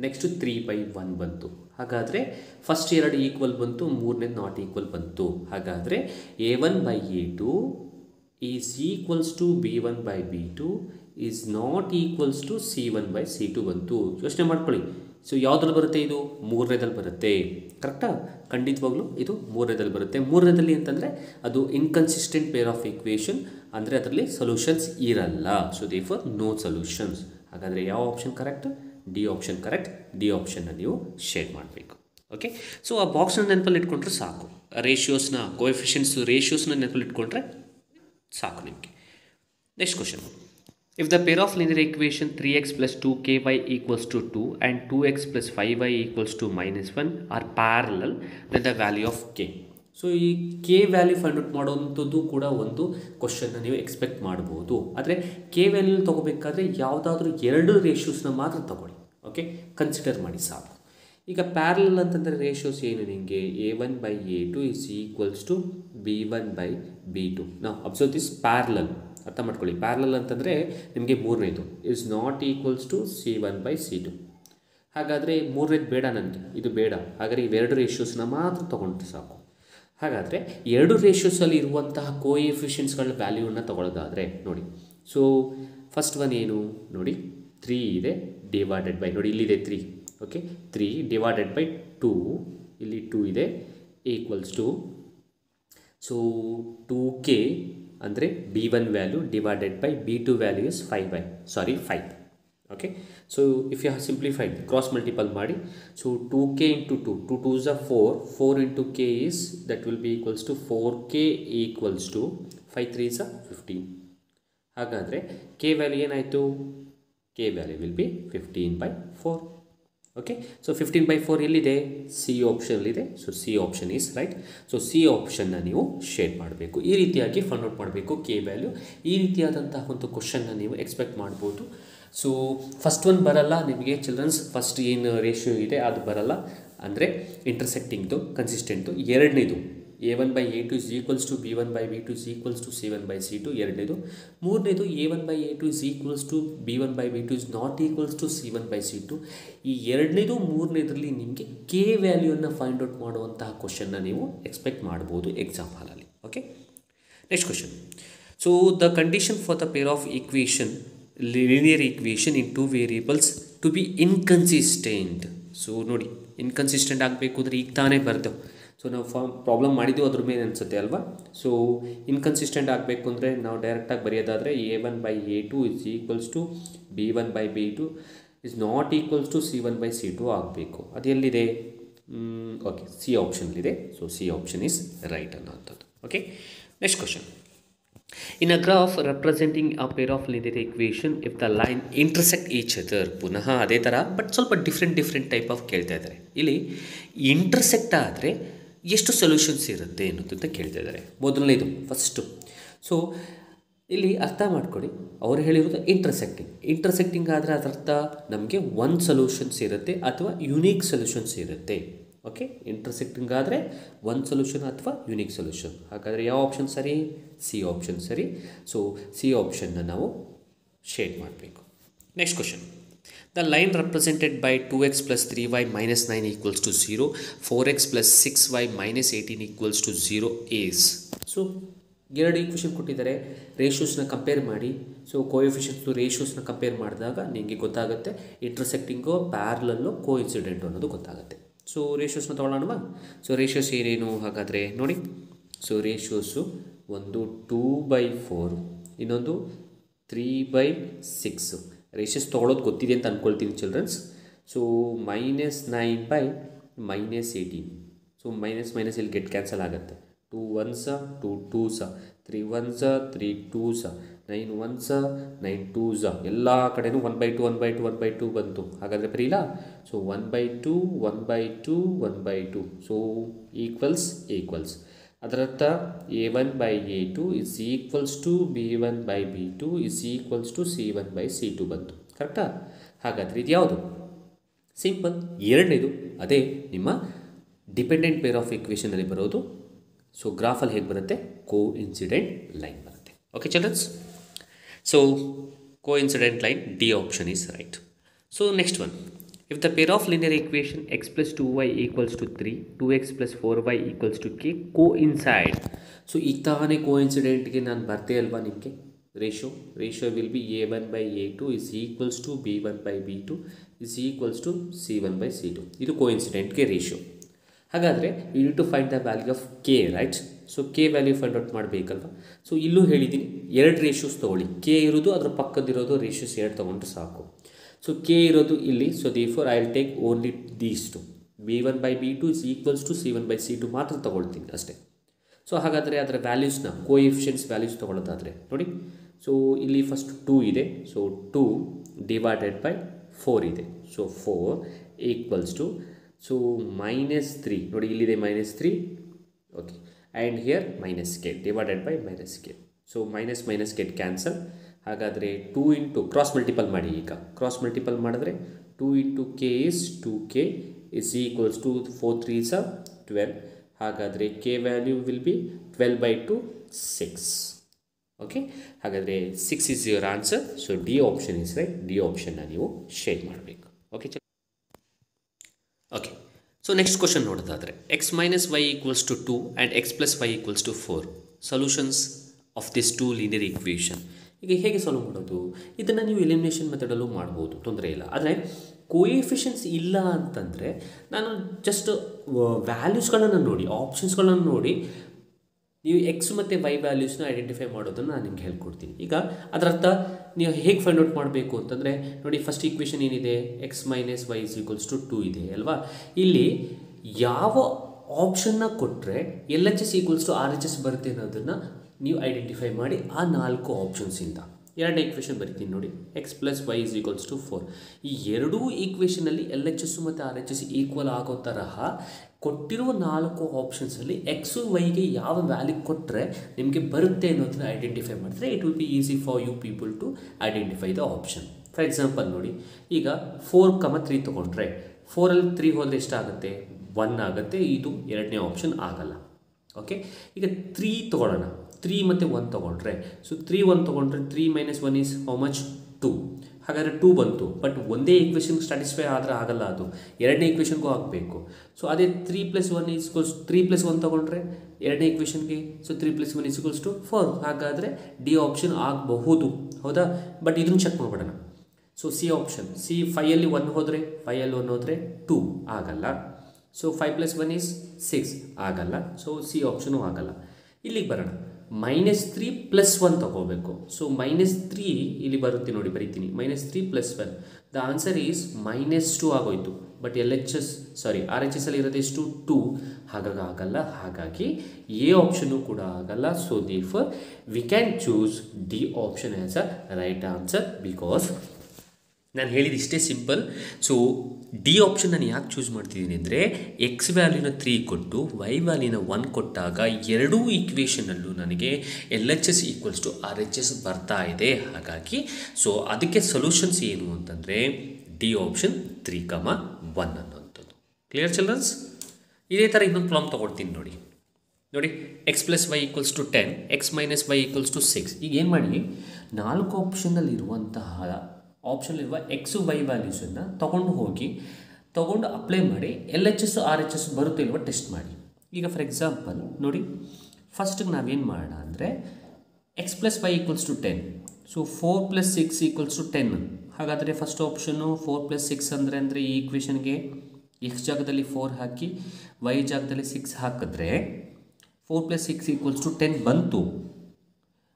ನೆಕ್ಸ್ಟು 3/1 ಬಂತು. ಹಾಗಾದರೆ ಫಸ್ಟ್ 2 ಈಕ್ವಲ್ ಬಂತು, ಮೂರನೇ ನಾಟ್ ಈಕ್ವಲ್ ಬಂತು. ಹಾಗಾದರೆ a1 by a2 is equals to b1 by b2 is not equals to c1 by c2 ಬಂತು. ಯೋಚನೆ ಮಾಡ್ಕೊಳ್ಳಿ. ಸೊ ಯಾವುದ್ರಲ್ಲಿ ಬರುತ್ತೆ, ಇದು ಮೂರನೇದಲ್ಲಿ ಬರುತ್ತೆ. ಕರೆಕ್ಟಾ? ಖಂಡಿತವಾಗ್ಲೂ ಇದು ಮೂರನೇದಲ್ಲಿ ಬರುತ್ತೆ. ಮೂರನೇದಲ್ಲಿ ಅಂತಂದರೆ ಅದು ಇನ್ಕನ್ಸಿಸ್ಟೆಂಟ್ ಪೇರ್ ಆಫ್ ಈಕ್ವೇಷನ್, ಅಂದರೆ ಅದರಲ್ಲಿ ಸೊಲ್ಯೂಷನ್ಸ್ ಇರಲ್ಲ. So therefore no solutions. ಹಾಗಾದರೆ ಯಾವ option correct? D option correct. D ಆಪ್ಷನ್ನ ನೀವು ಶೇರ್ ಮಾಡಬೇಕು. ಓಕೆ, ಸೊ ಆ ಬಾಕ್ಸ್ನ ನೆನಪಲ್ಲಿ ಇಟ್ಕೊಂಡ್ರೆ ಸಾಕು. ರೇಷಿಯೋಸ್ನ ರೇಷಿಯೋಸ್ನ ನೆನಪಲ್ಲಿ ಇಟ್ಕೊಂಡ್ರೆ ಸಾಕು ನಿಮಗೆ. Next question. If the pair of linear equation 3x plus 2ky equals to 2 and 2x plus 5y equals to -1 are parallel, then the value of k. So ಈ ಕೆ ವ್ಯಾಲ್ಯೂ ಫೈಂಡ್ ಔಟ್ ಮಾಡೋವಂಥದ್ದು ಕೂಡ ಒಂದು ಕ್ವಶನ್ನ ನೀವು ಎಕ್ಸ್ಪೆಕ್ಟ್ ಮಾಡ್ಬೋದು. ಆದರೆ ಕೆ ವ್ಯಾಲ್ಯೂ ತೊಗೋಬೇಕಾದ್ರೆ ಯಾವುದಾದ್ರೂ 2 ರೇಷಿಯೋಸ್ನ ಮಾತ್ರ ತೊಗೊಳ್ಳಿ. ಓಕೆ, ಕನ್ಸಿಡರ್ ಮಾಡಿ ಸಾಕು. ಈಗ ಪ್ಯಾರಲಲ್ ಅಂತಂದರೆ ರೇಷಿಯೋಸ್ ಏನು ನಿಮಗೆ, a1 by a2 is equals to b1 by b2. ನಾವು ಅಬ್ಸರ್ವ್ ದಿಸ್ ಪ್ಯಾರಲಲ್, ಅರ್ಥ ಮಾಡ್ಕೊಳ್ಳಿ. ಪ್ಯಾರಲಲ್ ಅಂತಂದರೆ ನಿಮಗೆ ಮೂರನೇದು is not equals to c1 by c2. ಹಾಗಾದರೆ ಮೂರನೇದು ಬೇಡ ನನಗೆ, ಇದು ಬೇಡ. ಹಾಗಾದರೆ ಇವೆರಡು ರೇಷಿಯೋಸ್ನ ಮಾತ್ರ ತೊಗೊಂಡ್ರೆ ಸಾಕು. ಹಾಗಾದರೆ ಎರಡು ರೇಷಿಯೋಸಲ್ಲಿ ಇರುವಂತಹ ಕೋಎಫಿಷಿಯನ್ಸ್ಗಳ ವ್ಯಾಲ್ಯೂವನ್ನು ತಗೊಳ್ಳೋದಾದರೆ ನೋಡಿ, ಸೊ ಫಸ್ಟ್ ಒನ್ ಏನು ನೋಡಿ, 3 ಇದೆ ಡಿವೈಡೆಡ್ ಬೈ, ನೋಡಿ ಇಲ್ಲಿದೆ 3, ಓಕೆ 3 ಡಿವೈಡೆಡ್ ಬೈ 2, ಇಲ್ಲಿ 2 ಇದೆ ಈಕ್ವಲ್ಸ್ ಟು, ಸೊ 2k ಅಂದರೆ b1 value divided by b2 value is 5. Okay, so if you have simplified, cross multiple ಮಾಡಿ, so 2k into 2, 2 2s are 4 into k is, that will be equals to 4k equals to 5 3s are 15. ಹಾಗಾದರೆ k ವ್ಯಾಲ್ಯೂ ಏನಾಯಿತು, k value will be 15/4. Okay, so 15/4 ಎಲ್ಲಿದೆ, ಸಿ ಆಪ್ಷನಲ್ಲಿದೆ. So C option is right. So C ಆಪ್ಷನ್ನ ನೀವು ಶೇಡ್ ಮಾಡಬೇಕು, ಈ ರೀತಿಯಾಗಿ ಫೈಂಡ್ ಔಟ್ ಮಾಡಬೇಕು ಕೆ ವ್ಯಾಲ್ಯೂ. ಈ ರೀತಿಯಾದಂತಹ ಒಂದು ಕ್ವಶನ್ನ ನೀವು ಎಕ್ಸ್ಪೆಕ್ಟ್ ಮಾಡ್ಬೋದು. ಸೊ ಫಸ್ಟ್ ಒನ್ ಬರಲ್ಲ ನಿಮಗೆ ಚಿಲ್ಡ್ರನ್ಸ್, ಫಸ್ಟ್ ಏನು ರೇಷಿಯೋ ಇದೆ ಅದು ಬರಲ್ಲ, ಅಂದರೆ ಇಂಟರ್ಸೆಕ್ಟಿಂಗ್ದು ಕನ್ಸಿಸ್ಟೆಂಟು. ಎರಡನೇದು a1/a2 is equals to b1/b2 is equals to c1/c2, ಎರಡನೇದು. ಮೂರನೇದು a1/a2 is equals to b1/b2 is not equals to c1/c2. ಈ ಎರಡನೇದು ಮೂರನೇದರಲ್ಲಿ ನಿಮಗೆ ಕೆ ವ್ಯಾಲ್ಯೂವನ್ನು ಫೈಂಡ್ ಔಟ್ ಮಾಡುವಂತಹ ಕ್ವಶನ್ನ ನೀವು ಎಕ್ಸ್ಪೆಕ್ಟ್ ಮಾಡ್ಬೋದು ಎಕ್ಸಾಮ್ ಹಾಲಲ್ಲಿ. Okay, next question. So the condition for the pair of equation, linear equation in two variables to be inconsistent. So ನೋಡಿ, ಇನ್ಕನ್ಸಿಸ್ಟೆಂಟ್ ಆಗಬೇಕು ಅಂದರೆ ಈಗ ತಾನೇ ಬರ್ದೆವು. ಸೊ ನಾವು ಪ್ರಾಬ್ಲಮ್ ಮಾಡಿದ್ದು ಅದ್ರ ಮೇಲೆ ಅನಿಸುತ್ತೆ ಅಲ್ವಾ. ಸೊ ಇನ್ಕನ್ಸಿಸ್ಟೆಂಟ್ ಆಗಬೇಕು ಅಂದರೆ ನಾವು ಡೈರೆಕ್ಟಾಗಿ ಬರೆಯೋದಾದರೆ a1/a2 is equals to b1/b2 is not equals to c1/c2 ಆಗಬೇಕು. ಅದು ಎಲ್ಲಿದೆ, ಓಕೆ ಸಿ ಆಪ್ಷನ್ಲಿದೆ. So C option is right ಅನ್ನೋಂಥದ್ದು. Okay, next question. In a graph representing a pair of linear equation, if the line intersect each other, ಪುನಃ ಅದೇ ಥರ ಬಟ್ ಸ್ವಲ್ಪ ಡಿಫ್ರೆಂಟ್ ಟೈಪ್ ಆಫ್ ಕೇಳ್ತಾ ಇದ್ದಾರೆ. ಇಲ್ಲಿ ಇಂಟರ್ಸೆಕ್ಟ್ ಆದರೆ ಎಷ್ಟು ಸೊಲ್ಯೂಷನ್ಸ್ ಇರುತ್ತೆ ಅನ್ನೋದಂತ ಕೇಳ್ತಾ ಇದ್ದಾರೆ. ಮೊದಲನೇದು ಫಸ್ಟು. ಸೊ ಇಲ್ಲಿ ಅರ್ಥ ಮಾಡ್ಕೊಳ್ಳಿ, ಅವರು ಹೇಳಿರೋದು ಇಂಟರ್ಸೆಕ್ಟಿಂಗ್ ಆದರೆ ಅದರ್ಥ ನಮಗೆ ಒಂದು ಸೊಲ್ಯೂಷನ್ಸ್ ಇರುತ್ತೆ ಅಥವಾ ಯುನೀಕ್ ಸೊಲ್ಯೂಷನ್ಸ್ ಇರುತ್ತೆ. ಓಕೆ, ಇಂಟರ್ಸೆಕ್ಟಿಂಗ್ ಆದರೆ ಒಂದು ಸೊಲ್ಯೂಷನ್ ಅಥವಾ ಯುನೀಕ್ ಸೊಲ್ಯೂಷನ್. ಹಾಗಾದರೆ ಯಾವ ಆಪ್ಷನ್ ಸರಿ, ಸಿ ಆಪ್ಷನ್ ಸರಿ. ಸೊ ಸಿ ಆಪ್ಷನ್ನ ನಾವು ಶೇಡ್ ಮಾಡಬೇಕು. Next question. The line represented by 2x + 3y - 9 equals to 0, 4x + 6y - 18 equals to 0 is. So ಎರಡು ಈಕ್ವೇಷನ್ ಕೊಟ್ಟಿದ್ದಾರೆ, ರೇಷಿಯೋಸ್ನ ಕಂಪೇರ್ ಮಾಡಿ. ಸೊ ಕೋಎಫಿಷಿಯನ್ಸ್ದು ರೇಷಿಯೋಸ್ನ ಕಂಪೇರ್ ಮಾಡಿದಾಗ ನಿಮಗೆ ಗೊತ್ತಾಗುತ್ತೆ ಇಂಟರ್ಸೆಕ್ಟಿಂಗು, ಪ್ಯಾರಲಲ್ಲು, ಕೋಇನ್ಸಿಡೆಂಟು ಅನ್ನೋದು ಗೊತ್ತಾಗುತ್ತೆ. ಸೊ ರೇಷಿಯೋಸ್ನ ತೊಗೊಳ್ಳೋಣವಾ. ಸೊ ರೇಷಿಯೋಸ್ ಏನೇನು ಹಾಗಾದರೆ ನೋಡಿ. ಸೊ ರೇಷಿಯೋಸು ಒಂದು 2/4, ಇನ್ನೊಂದು 3/6. ರೇಷಿಯೋಸ್ ತೊಗೊಳ್ಳೋದು ಗೊತ್ತಿದೆ ಅಂತ ಅಂದ್ಕೊಳ್ತೀನಿ ಚಿಲ್ಡ್ರನ್ಸ್. ಸೊ -9/-18. ಸೊ ಮೈನಸ್ ಇಲ್ಲಿ ಗೆಟ್ ಕ್ಯಾನ್ಸಲ್ ಆಗುತ್ತೆ. 2 1s 2 2s 3 1s 3 2s 9 1s 9 2s, ಎಲ್ಲ ಕಡೆನೂ 1/2 ಬಂತು. ಹಾಗಾದರೆ ಬರೀಲ್ಲ. ಸೊ 1/2 1/2 1/2. ಸೊ ಈಕ್ವಲ್ಸ್ ಅದರರ್ಥ a1/a2 is equals to b1/b2 is equals to c1/c2 ಬಂತು. ಕರೆಕ್ಟಾ? ಹಾಗಾದರೆ ಇದು ಯಾವುದು? ಸಿಂಪಲ್, ಎರಡನೇದು. ಅದೇ ನಿಮ್ಮ ಡಿಪೆಂಡೆಂಟ್ ಪೇರ್ ಆಫ್ ಈಕ್ವೇಷನಲ್ಲಿ ಬರೋದು. ಸೊ ಗ್ರಾಫಲ್ಲಿ ಹೇಗೆ ಬರುತ್ತೆ, ಕೋಇನ್ಸಿಡೆಂಟ್ ಲೈನ್ ಬರುತ್ತೆ. Okay childrens, so coincident line, D option is right. So next one. If the pair of linear equation x + 2y equals to 3, 2x + 4y equals to k coincide. So ಈಗ ತಾನೇ ಕೋಇನ್ಸಿಡೆಂಟ್ಗೆ ನಾನು ಬರ್ತೆ ಅಲ್ವಾ ನಿಮಗೆ ratio will be a1/a2 is equals to b1/b2 is equals to c1/c2. ಇದು ಕೋಇನ್ಸಿಡೆಂಟ್ಗೆ ರೇಷಿಯೋ. ಹಾಗಾದರೆ you need to find the value of K, right. So K value find out ಮಾಡಬೇಕಲ್ವ. ಸೊ ಇಲ್ಲೂ ಹೇಳಿದ್ದೀನಿ, ಎರಡು ರೇಷಿಯೋಸ್ ತೊಗೊಳ್ಳಿ. ಕೆ ಇರೋದು ಅದರ ಪಕ್ಕದಿರೋದು ರೇಷಿಯೋಸ್ 2 ತೊಗೊಂಡ್ರೆ ಸಾಕು. ಸೊ ಕೆ ಇರೋದು ಇಲ್ಲಿ. So therefore I will take only these two. b1/b2 is equals to c1/c2 ಮಾತ್ರ ತೊಗೊಳ್ತೀನಿ ಅಷ್ಟೇ. ಸೊ ಹಾಗಾದರೆ ಅದರ ವ್ಯಾಲ್ಯೂಸ್ನ ಕೋಎಫಿಷಿಯನ್ಸ್ ವ್ಯಾಲ್ಯೂಸ್ ತೊಗೊಳ್ಳೋದಾದರೆ ನೋಡಿ. ಸೊ ಇಲ್ಲಿ ಫಸ್ಟ್ 2 ಇದೆ. ಸೊ 2 ಡಿವೈಡೆಡ್ ಬೈ 4 ಇದೆ. ಸೊ 4 ಈಕ್ವಲ್ಸ್ ಟು, ಸೊ -3 ನೋಡಿ ಇಲ್ಲಿದೆ -3. Okay, and here -k divided by -k. So minus get cancel. ಹಾಗಾದರೆ 2 ಇಂಟು ಕ್ರಾಸ್ ಮಲ್ಟಿಪಲ್ ಮಾಡಿ. ಈಗ ಕ್ರಾಸ್ ಮಲ್ಟಿಪಲ್ ಮಾಡಿದ್ರೆ 2 into k is 2k is equals to 4 3s 12. ಹಾಗಾದರೆ k value will be 12/2 6. Okay, ಹಾಗಾದರೆ 6 is your answer. So D option is right. D ಆಪ್ಷನ್ನ ನೀವು ಶೇರ್ ಮಾಡಬೇಕು. Okay, so so next question ನೋಡೋದಾದರೆ x minus y equals to 2 and x plus y equals to 4 solutions of this two linear equation. ಈಗ ಹೇಗೆ ಸಾಲ್ವ್ ಮಾಡೋದು? ಇದನ್ನು ನೀವು ಎಲಿಮಿನೇಷನ್ ಮೆಥಡಲ್ಲೂ ಮಾಡ್ಬೋದು, ತೊಂದರೆ ಇಲ್ಲ. ಆದರೆ ಕೋಎಫಿಷಿಯನ್ಸ್ ಇಲ್ಲ ಅಂತಂದರೆ ನಾನು ಜಸ್ಟ್ ವ್ಯಾಲ್ಯೂಸ್ಗಳನ್ನು ನೋಡಿ, ಆಪ್ಷನ್ಸ್ಗಳನ್ನು ನೋಡಿ ನೀವು ಎಕ್ಸ್ ಮತ್ತು ವೈ ವ್ಯಾಲ್ಯೂಸ್ನ ಐಡೆಂಟಿಫೈ ಮಾಡೋದನ್ನು ನಾನು ನಿಮ್ಗೆ ಹೇಳ್ಕೊಡ್ತೀನಿ. ಈಗ ಅದರರ್ಥ ನೀವು ಹೇಗೆ ಫೈಂಡ್ ಔಟ್ ಮಾಡಬೇಕು ಅಂತಂದರೆ ನೋಡಿ, ಫಸ್ಟ್ ಈಕ್ವೇಷನ್ ಏನಿದೆ, x minus y is equals to 2 ಇದೆ ಅಲ್ವಾ. ಇಲ್ಲಿ ಯಾವ ಆಪ್ಷನ್ನ ಕೊಟ್ಟರೆ L H S equals to R H S ಬರುತ್ತೆ ಅನ್ನೋದನ್ನು ನೀವು ಐಡೆಂಟಿಫೈ ಮಾಡಿ ಆ 4 ಆಪ್ಷನ್ಸಿಂದ. ಎರಡನೇ ಈಕ್ವೇಷನ್ ಬರಿತೀನಿ ನೋಡಿ, x plus y is equals to 4. ಈ ಎರಡೂ ಈಕ್ವೇಷನಲ್ಲಿ ಎಲ್ ಎಚ್ ಎಸ್ ಮತ್ತು ಆರ್ ಎಚ್ ಎಸ್ ಈಕ್ವಲ್ ಆಗೋ ತರಹ ಕೊಟ್ಟಿರುವ 4 ಆಪ್ಷನ್ಸಲ್ಲಿ ಎಕ್ಸು ವೈಗೆ ಯಾವ ವ್ಯಾಲ್ಯೂ ಕೊಟ್ಟರೆ ನಿಮಗೆ ಬರುತ್ತೆ ಅನ್ನೋದನ್ನ ಐಡೆಂಟಿಫೈ ಮಾಡಿದ್ರೆ it will be easy for you people to identify the option. For example ನೋಡಿ, ಈಗ 4, 3 ತೊಗೊಂಡ್ರೆ 4ಅಲ್ಲಿ 3 ಹೋದರೆ ಎಷ್ಟಾಗುತ್ತೆ? 1 ಆಗುತ್ತೆ. ಇದು ಎರಡನೇ ಆಪ್ಷನ್ ಆಗಲ್ಲ. ಓಕೆ, ಈಗ 3 ತೊಗೊಳ್ಳೋಣ. 3 ಮತ್ತು 1 ತೊಗೊಂಡ್ರೆ, ಸೊ 3, 1 ತೊಗೊಂಡ್ರೆ 3 - 1 ಈಸ್ ಹೌ ಮಚ್? 2. ಹಾಗಾದರೆ 2 ಬಂತು. ಬಟ್ ಒಂದೇ ಈಕ್ವೇಷನ್ಗೆ ಸ್ಯಾಟಿಸ್ಫೈ ಆದರೆ ಆಗಲ್ಲ, ಅದು ಎರಡನೇ ಈಕ್ವೇಷನ್ಗೂ ಆಗಬೇಕು. ಸೊ ಅದೇ 3 + 1 ಈಕ್ವಲ್ಸ್ 3 + 1 ತೊಗೊಂಡ್ರೆ ಎರಡನೇ ಈಕ್ವೇಷನ್ಗೆ, ಸೊ 3 + 1 ಈಕ್ವಲ್ಸ್ ಟು 4. ಹಾಗಾದರೆ ಡಿ ಆಪ್ಷನ್ ಆಗಬಹುದು, ಹೌದಾ? ಬಟ್ ಇದನ್ನು ಚೆಕ್ ಮಾಡಿಬಿಡೋಣ. ಸೊ ಸಿ ಆಪ್ಷನ್, ಸಿ 5ಅಲ್ಲಿ 1 ಹೋದರೆ, 5ಅಲ್ಲಿ 1 ಹೋದರೆ 2 ಆಗಲ್ಲ. ಸೊ 5 + 1 ಈಸ್ 6 ಆಗಲ್ಲ. ಸೊ ಸಿ ಆಪ್ಷನು ಆಗಲ್ಲ. ಇಲ್ಲಿಗೆ ಬರೋಣ, -3 + 1 ತಗೋಬೇಕು. ಸೊ -3 ಇಲ್ಲಿ ಬರುತ್ತೆ ನೋಡಿ, ಬರಿತೀನಿ. -3 + 1 ದ ಆನ್ಸರ್ ಈಸ್ -2 ಆಗೋಯ್ತು. ಬಟ್ ಆರ್ ಎಚ್ ಎಸ್ ಅಲ್ಲಿ ಇರೋದು ಎಷ್ಟು? 2. ಹಾಗಾಗಿ ಆಗಲ್ಲ. ಹಾಗಾಗಿ ಎ ಆಪ್ಷನು ಕೂಡ ಆಗಲ್ಲ. So therefore we can choose D option as a right answer. Because ನಾನು ಹೇಳಿದ ಇಷ್ಟೇ ಸಿಂಪಲ್. ಸೊ ಡಿ ಆಪ್ಷನ್ ನಾನು ಯಾಕೆ ಚೂಸ್ ಮಾಡ್ತಿದ್ದೀನಿ ಅಂದರೆ, ಎಕ್ಸ್ ವ್ಯಾಲ್ಯೂನ 3 ಕೊಟ್ಟು ವೈ ವ್ಯಾಲ್ಯೂನ 1 ಕೊಟ್ಟಾಗ ಎರಡೂ ಈಕ್ವೇಷನಲ್ಲೂ ನನಗೆ L H S equals to R H S ಬರ್ತಾ ಇದೆ. ಹಾಗಾಗಿ ಸೊ ಅದಕ್ಕೆ ಸೊಲ್ಯೂಷನ್ಸ್ ಏನು ಅಂತಂದರೆ ಡಿ ಆಪ್ಷನ್ 3, 1 ಅನ್ನೋಂಥದ್ದು. Clear childrens? ಇದೇ ಥರ ಇನ್ನೊಂದು ಪ್ರಾಬ್ಲಮ್ ತೊಗೊಳ್ತೀನಿ ನೋಡಿ. X plus y equals to 10, x minus y equals to 6. ಈಗ ಏನು ಮಾಡಿ, 4 ಆಪ್ಷನ್ನಲ್ಲಿರುವಂತಹ ಆಪ್ಷನಲ್ಲಿರುವ ಎಕ್ಸು ವೈ ವ್ಯಾಲ್ಯೂಸನ್ನು ತೊಗೊಂಡು ಅಪ್ಲೈ ಮಾಡಿ L H S R H S ಬರುತ್ತೆ ಇಲ್ವ ಟೆಸ್ಟ್ ಮಾಡಿ. ಈಗ ಫಾರ್ ಎಕ್ಸಾಂಪಲ್ ನೋಡಿ, ಫಸ್ಟಿಗೆ ನಾವೇನು ಮಾಡೋಣ ಅಂದರೆ x plus y equals to 10. So 4 + 6 equals to 10. ಹಾಗಾದರೆ ಫಸ್ಟ್ ಆಪ್ಷನ್ನು 4 + 6 ಅಂದರೆ ಈ ಈಕ್ವೇಷನ್ಗೆ ಎಕ್ಸ್ ಜಾಗದಲ್ಲಿ 4 ಹಾಕಿ ವೈ ಜಾಗದಲ್ಲಿ 6 ಹಾಕಿದ್ರೆ 4 + 6 ಈಕ್ವಲ್ಸ್ ಟು 10 ಬಂತು.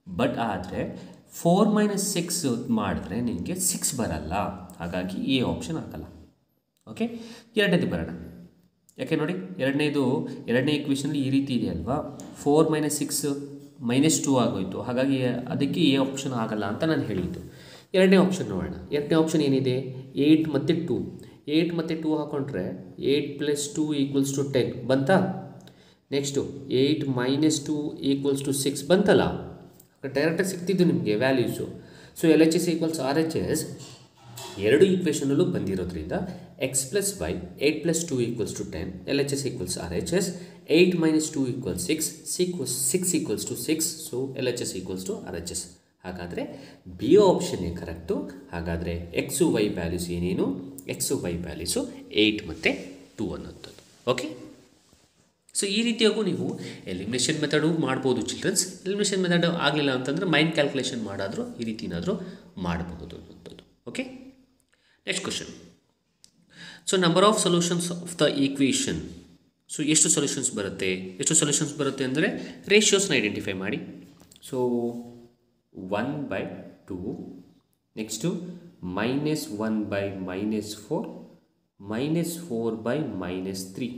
ಬಟ್ ಆದರೆ 4 - 6 ಮಾಡಿದ್ರೆ ನಿಮಗೆ 6 ಬರಲ್ಲ. ಹಾಗಾಗಿ ಎ ಆಪ್ಷನ್ ಆಗಲ್ಲ. ಓಕೆ, ಎರಡನೇದು ಬರೋಣ. ಯಾಕೆ ನೋಡಿ, ಎರಡನೇ ಈಕ್ವೇಷನಲ್ಲಿ ಈ ರೀತಿ ಇದೆ ಅಲ್ವಾ, 4 - 6 -2 ಆಗೋಯಿತು. ಹಾಗಾಗಿ ಅದಕ್ಕೆ ಎ ಆಪ್ಷನ್ ಆಗಲ್ಲ ಅಂತ ನಾನು ಹೇಳಿದ್ದು. ಎರಡನೇ ಆಪ್ಷನ್ ನೋಡೋಣ. ಎರಡನೇ ಆಪ್ಷನ್ ಏನಿದೆ, 8 ಮತ್ತು 2. 8 ಮತ್ತು 2 ಹಾಕೊಂಡ್ರೆ 8 + 2 ಈಕ್ವಲ್ಸ್ ಟು 10 ಬಂತಾ? ನೆಕ್ಸ್ಟು 8 - 2 ಈಕ್ವಲ್ಸ್ ಟು 6 ಬಂತಲ್ಲ. ಡೈರೆಕ್ಟಾಗಿ ಸಿಗ್ತಿದ್ದು ನಿಮಗೆ values. So L H S equals R H S ಎರಡು ಈಕ್ವೇಷನಲ್ಲೂ ಬಂದಿರೋದ್ರಿಂದ x plus y 8 + 2 equals to 10, L H S equals R H S 8 - 2 equals 6 equals to 6. So L H S equals to R H S. ಹಾಗಾದರೆ ಬಿ ಆಪ್ಷನ್ನೇ ಕರೆಕ್ಟು. ಹಾಗಾದರೆ ಎಕ್ಸು ವೈ ವ್ಯಾಲ್ಯೂಸ್ ಏನೇನು? ಎಕ್ಸು ವೈ ವ್ಯಾಲ್ಯೂಸು 8 ಮತ್ತು 2 ಅನ್ನೋಂಥದ್ದು. ಓಕೆ, ಸೊ ಈ ರೀತಿಯಾಗೂ ನೀವು ಎಲಿಮಿನೇಷನ್ ಮೆಥಡು ಮಾಡ್ಬೋದು ಚಿಲ್ಡ್ರನ್ಸ್. ಎಲಿಮಿನೇಷನ್ ಮೆಥಡ್ ಆಗಲಿಲ್ಲ ಅಂತಂದರೆ ಮೈಂಡ್ ಕ್ಯಾಲ್ಕುಲೇಷನ್ ಮಾಡಾದರೂ ಈ ರೀತಿ ಏನಾದರೂ ಮಾಡಬಹುದು ಅನ್ನೋಂಥದ್ದು. Okay, next question. So number of solutions of the equation. So ಎಷ್ಟು ಸೊಲ್ಯೂಷನ್ಸ್ ಬರುತ್ತೆ ಅಂದರೆ ರೇಷಿಯೋಸ್ನ ಐಡೆಂಟಿಫೈ ಮಾಡಿ. So 1/2, next -1/-4, -4/-3.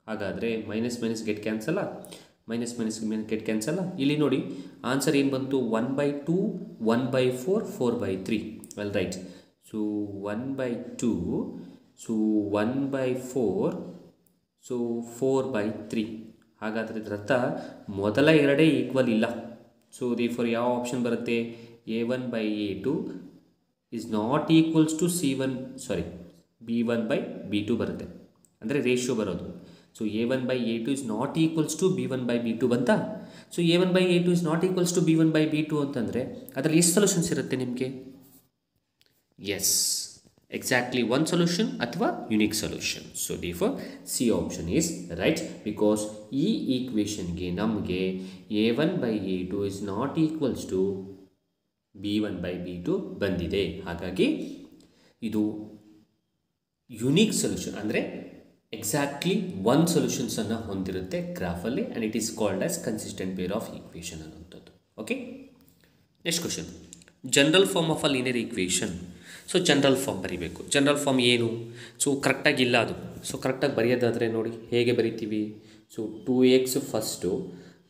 ಹಾಗಾದರೆ ಮೈನಸ್ ಗೆಟ್ ಕ್ಯಾನ್ಸಲ್ಲ, ಗೆಟ್ ಕ್ಯಾನ್ಸಲ್ಲ. ಇಲ್ಲಿ ನೋಡಿ ಆನ್ಸರ್ ಏನು ಬಂತು, 1/2, 1/4, 4/3. Well right. So 1/2, so 1/4, so 4/3. ಹಾಗಾದರೆ ಇದರರ್ಥ ಮೊದಲ ಎರಡೇ ಈಕ್ವಲ್ ಇಲ್ಲ. ಸೊ ದೇರ್ಫೋರ್ ಯಾವ ಆಪ್ಷನ್ ಬರುತ್ತೆ, A1/A2 is not equals to B1/B2 ಬರುತ್ತೆ. ಅಂದರೆ ರೇಷಿಯೋ ಬರೋದು. So A1/A2 is not equals to B1/B2 ಬಂತಾ? So A1/A2 is not equals to B1/B2 ಅಂತಂದರೆ ಅದರಲ್ಲಿ ಎಷ್ಟು ಸೊಲ್ಯೂಷನ್ಸ್ ಇರುತ್ತೆ ನಿಮಗೆ? ಎಸ್, exactly one solution ಅಥವಾ unique solution. So therefore C option is right because ಈ equationಗೆ ನಮಗೆ a1 by a2 is not equals to b1 by b2 ಬಂದಿದೆ. ಹಾಗಾಗಿ ಇದು ಯುನೀಕ್ ಸೊಲ್ಯೂಷನ್ ಅಂದರೆ ಎಕ್ಸಾಕ್ಟ್ಲಿ ಒನ್ ಸೊಲ್ಯೂಷನ್ಸನ್ನು ಹೊಂದಿರುತ್ತೆ ಗ್ರಾಫಲ್ಲಿ and it is called as consistent pair of equation ಅನ್ನುವಂಥದ್ದು. Okay, next question, general form of a linear equation. So general form ಬರೀಬೇಕು. ಜನರಲ್ ಫಾರ್ಮ್ ಏನು? ಸೊ ಕರೆಕ್ಟಾಗಿಲ್ಲ ಅದು. ಸೊ ಕರೆಕ್ಟಾಗಿ ಬರೆಯೋದಾದರೆ ನೋಡಿ ಹೇಗೆ ಬರಿತೀವಿ. So 2x first,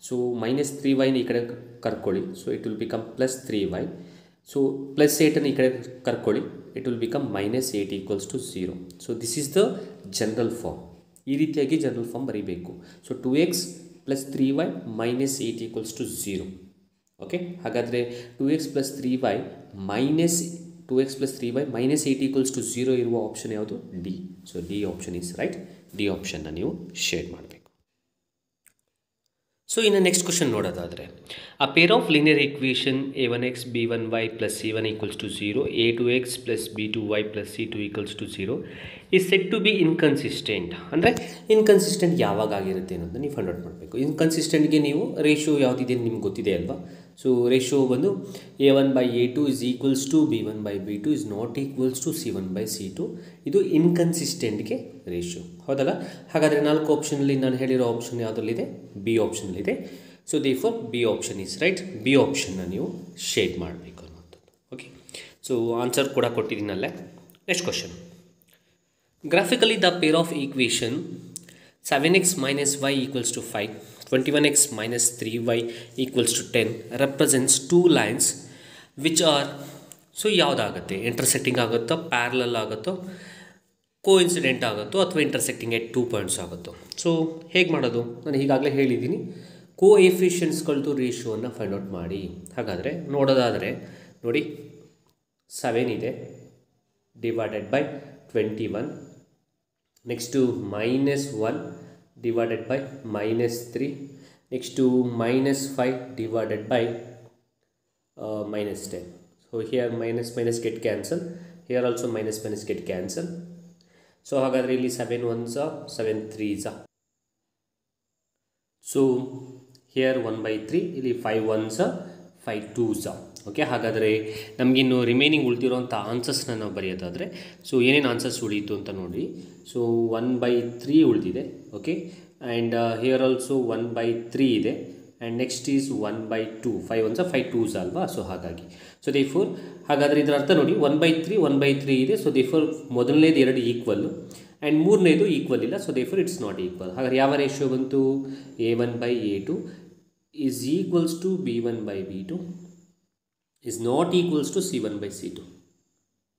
so -3y ಈ ಕಡೆ ಕರ್ಕೊಳ್ಳಿ. So it will become +3y. So +8 ಈ ಕಡೆ ಕರ್ಕೊಳ್ಳಿ. It will become -8 = 0. So this is the general form. ಈ ರೀತಿಯಾಗಿ ಜನರಲ್ ಫಾರ್ಮ್ ಬರೀಬೇಕು. So 2x + 3y -8 = 0. ಓಕೆ, ಹಾಗಾದರೆ 2x + 3y -8 = 0 ಇರುವ ಆಪ್ಷನ್ ಯಾವುದು? D. So D option is right. D ಆಪ್ಷನ್ನ ನೀವು ಶೇಡ್ ಮಾಡಬೇಕು. ಸೊ ಇನ್ನು ನೆಕ್ಸ್ಟ್ ಕ್ವಶನ್ ನೋಡೋದಾದರೆ, a pair of linear equation a1x b1y + c1 = 0, a2x + b2y + c2 = 0 is said to be inconsistent. ಅಂದರೆ ಇನ್ಕನ್ಸಿಸ್ಟೆಂಟ್ ಯಾವಾಗ ಆಗಿರುತ್ತೆ ಅನ್ನೋದನ್ನ ನೀವು ಫೈಂಡ್ ಔಟ್ ಮಾಡಬೇಕು. ಇನ್ಕನ್ಸಿಸ್ಟೆಂಟ್ಗೆ ನೀವು ರೇಷಿಯೋ ಯಾವುದಿದೆ ನಿಮ್ಗೆ ಗೊತ್ತಿದೆ ಅಲ್ವಾ. ಸೊ ರೇಷಿಯೋ ಬಂದು a1 by a2 is equals to b1 by b2 is not equals to c1 by c2. ಇದು ಇನ್ಕನ್ಸಿಸ್ಟೆಂಟ್ಗೆ ರೇಷಿಯೋ, ಹೌದಲ್ಲ? ಹಾಗಾದರೆ 4 ಆಪ್ಷನಲ್ಲಿ ನಾನು ಹೇಳಿರೋ ಆಪ್ಷನ್ ಯಾವುದರಲ್ಲಿದೆ? ಬಿ ಆಪ್ಷನಲ್ಲಿದೆ. So therefore B option is right. B ಆಪ್ಷನ್ನ ನೀವು ಶೇಡ್ ಮಾಡಬೇಕು ಅನ್ನೋಂಥದ್ದು. ಓಕೆ, ಸೊ ಆನ್ಸರ್ ಕೂಡ ಕೊಟ್ಟಿದ್ದೀನಲ್ಲೇ. Next question, graphically the pair of equation 7x - y = 5, 21x - 3y = 10 represents two lines which are, so ಯಾವುದಾಗುತ್ತೆ? ಇಂಟರ್ಸೆಕ್ಟಿಂಗ್ ಆಗುತ್ತೋ, ಪ್ಯಾರಲಲ್ ಆಗುತ್ತೋ, ಕೋಇನ್ಸಿಡೆಂಟ್ ಆಗುತ್ತೋ, ಅಥವಾ ಇಂಟರ್ಸೆಕ್ಟಿಂಗ್ ಎಟ್ 2 ಪಾಯಿಂಟ್ಸ್ ಆಗುತ್ತೋ? ಸೊ ಹೇಗೆ ಮಾಡೋದು? ನಾನು ಈಗಾಗಲೇ ಹೇಳಿದ್ದೀನಿ, ಕೋಎಫಿಷಿಯನ್ಸ್ಗಳದ್ದು ರೇಷಿಯೋವನ್ನು ಫೈಂಡ್ ಔಟ್ ಮಾಡಿ. ಹಾಗಾದರೆ ನೋಡೋದಾದರೆ ನೋಡಿ, 7 ಇದೆ divided by 21, next -1 divided by -3, next to -5 divided by -10. So here minus get cancel, here also minus get cancel. So ಹಾಗಾದರೆ ಇಲ್ಲಿ 7 1s are 7 3s are. So here 1/3, ಇಲ್ಲಿ 5 1s are 5 2s are. Okay, ಹಾಗಾದರೆ ನಮಗಿನ್ನು ರಿಮೈನಿಂಗ್ ಉಳಿದಿರೋಂಥ ಆನ್ಸರ್ಸ್ನ ನಾವು ಬರೆಯೋದಾದರೆ, ಸೊ ಏನೇನು ಆನ್ಸರ್ಸ್ ಉಳೀತು ಅಂತ ನೋಡಿ. ಸೊ 1/3 ಉಳಿದಿದೆ. ಓಕೆ, ಆ್ಯಂಡ್ ಹಿಯರ್ ಆಲ್ಸೋ 1/3 ಇದೆ, and next is 1/2. 5 1s 5 2s ಅಲ್ವಾ. ಸೊ ಹಾಗಾಗಿ ಸೊ ದೇರ್ಫೋರ್ ಹಾಗಾದರೆ ಇದರ ಅರ್ಥ ನೋಡಿ, 1/3 ಇದೆ. ಸೊ ದೇರ್ಫೋರ್ ಮೊದಲನೇದು 2 ಈಕ್ವಲ್ಲು ಆ್ಯಂಡ್ ಮೂರನೇದು ಈಕ್ವಲ್ ಇಲ್ಲ. So therefore it's not equal. ಹಾಗಾದರೆ ಯಾವ ರೇಷಿಯೋ ಬಂತು? a1 by a2 is equals to b1 by b2 is not equals to c1 by c2.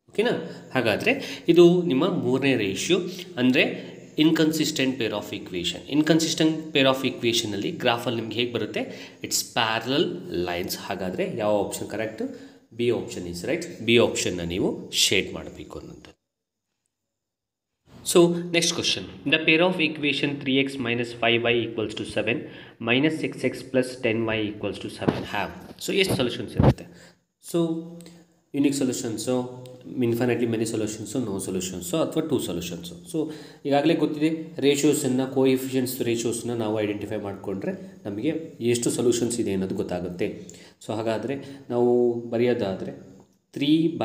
ಓಕೆನಾ? ಹಾಗಾದರೆ ಇದು ನಿಮ್ಮ ಮೂರನೇ ರೇಷಿಯೋ, ಅಂದರೆ inconsistent pair of equation. Inconsistent pair of ಈಕ್ವೇಷನಲ್ಲಿ ಗ್ರಾಫಲ್ಲಿ ನಿಮ್ಗೆ ಹೇಗೆ ಬರುತ್ತೆ? It's parallel lines. ಹಾಗಾದರೆ ಯಾವ option correct? B option is right. B ಆಪ್ಷನ್ನ ನೀವು ಶೇಡ್ ಮಾಡಬೇಕು ಅನ್ನೋದು. So next question, the pair of equation 3x - 5y = 7 -6x + 10y = 7 have. So ಎಷ್ಟು ಸೊಲ್ಯೂಷನ್ಸ್ ಇರುತ್ತೆ? So unique solutions, infinitely many solutions, no solutions, ಅಥವಾ 2 ಸೊಲ್ಯೂಷನ್ಸು. ಸೊ ಈಗಾಗಲೇ ಗೊತ್ತಿದೆ, ರೇಷಿಯೋಸನ್ನು, ಕೋಎಫಿಷಿಯನ್ಸ್ ರೇಷಿಯೋಸನ್ನ ನಾವು ಐಡೆಂಟಿಫೈ ಮಾಡಿಕೊಂಡ್ರೆ ನಮಗೆ ಎಷ್ಟು ಸೊಲ್ಯೂಷನ್ಸ್ ಇದೆ ಅನ್ನೋದು ಗೊತ್ತಾಗುತ್ತೆ. ಸೊ ಹಾಗಾದರೆ ನಾವು ಬರೆಯೋದಾದರೆ 3 -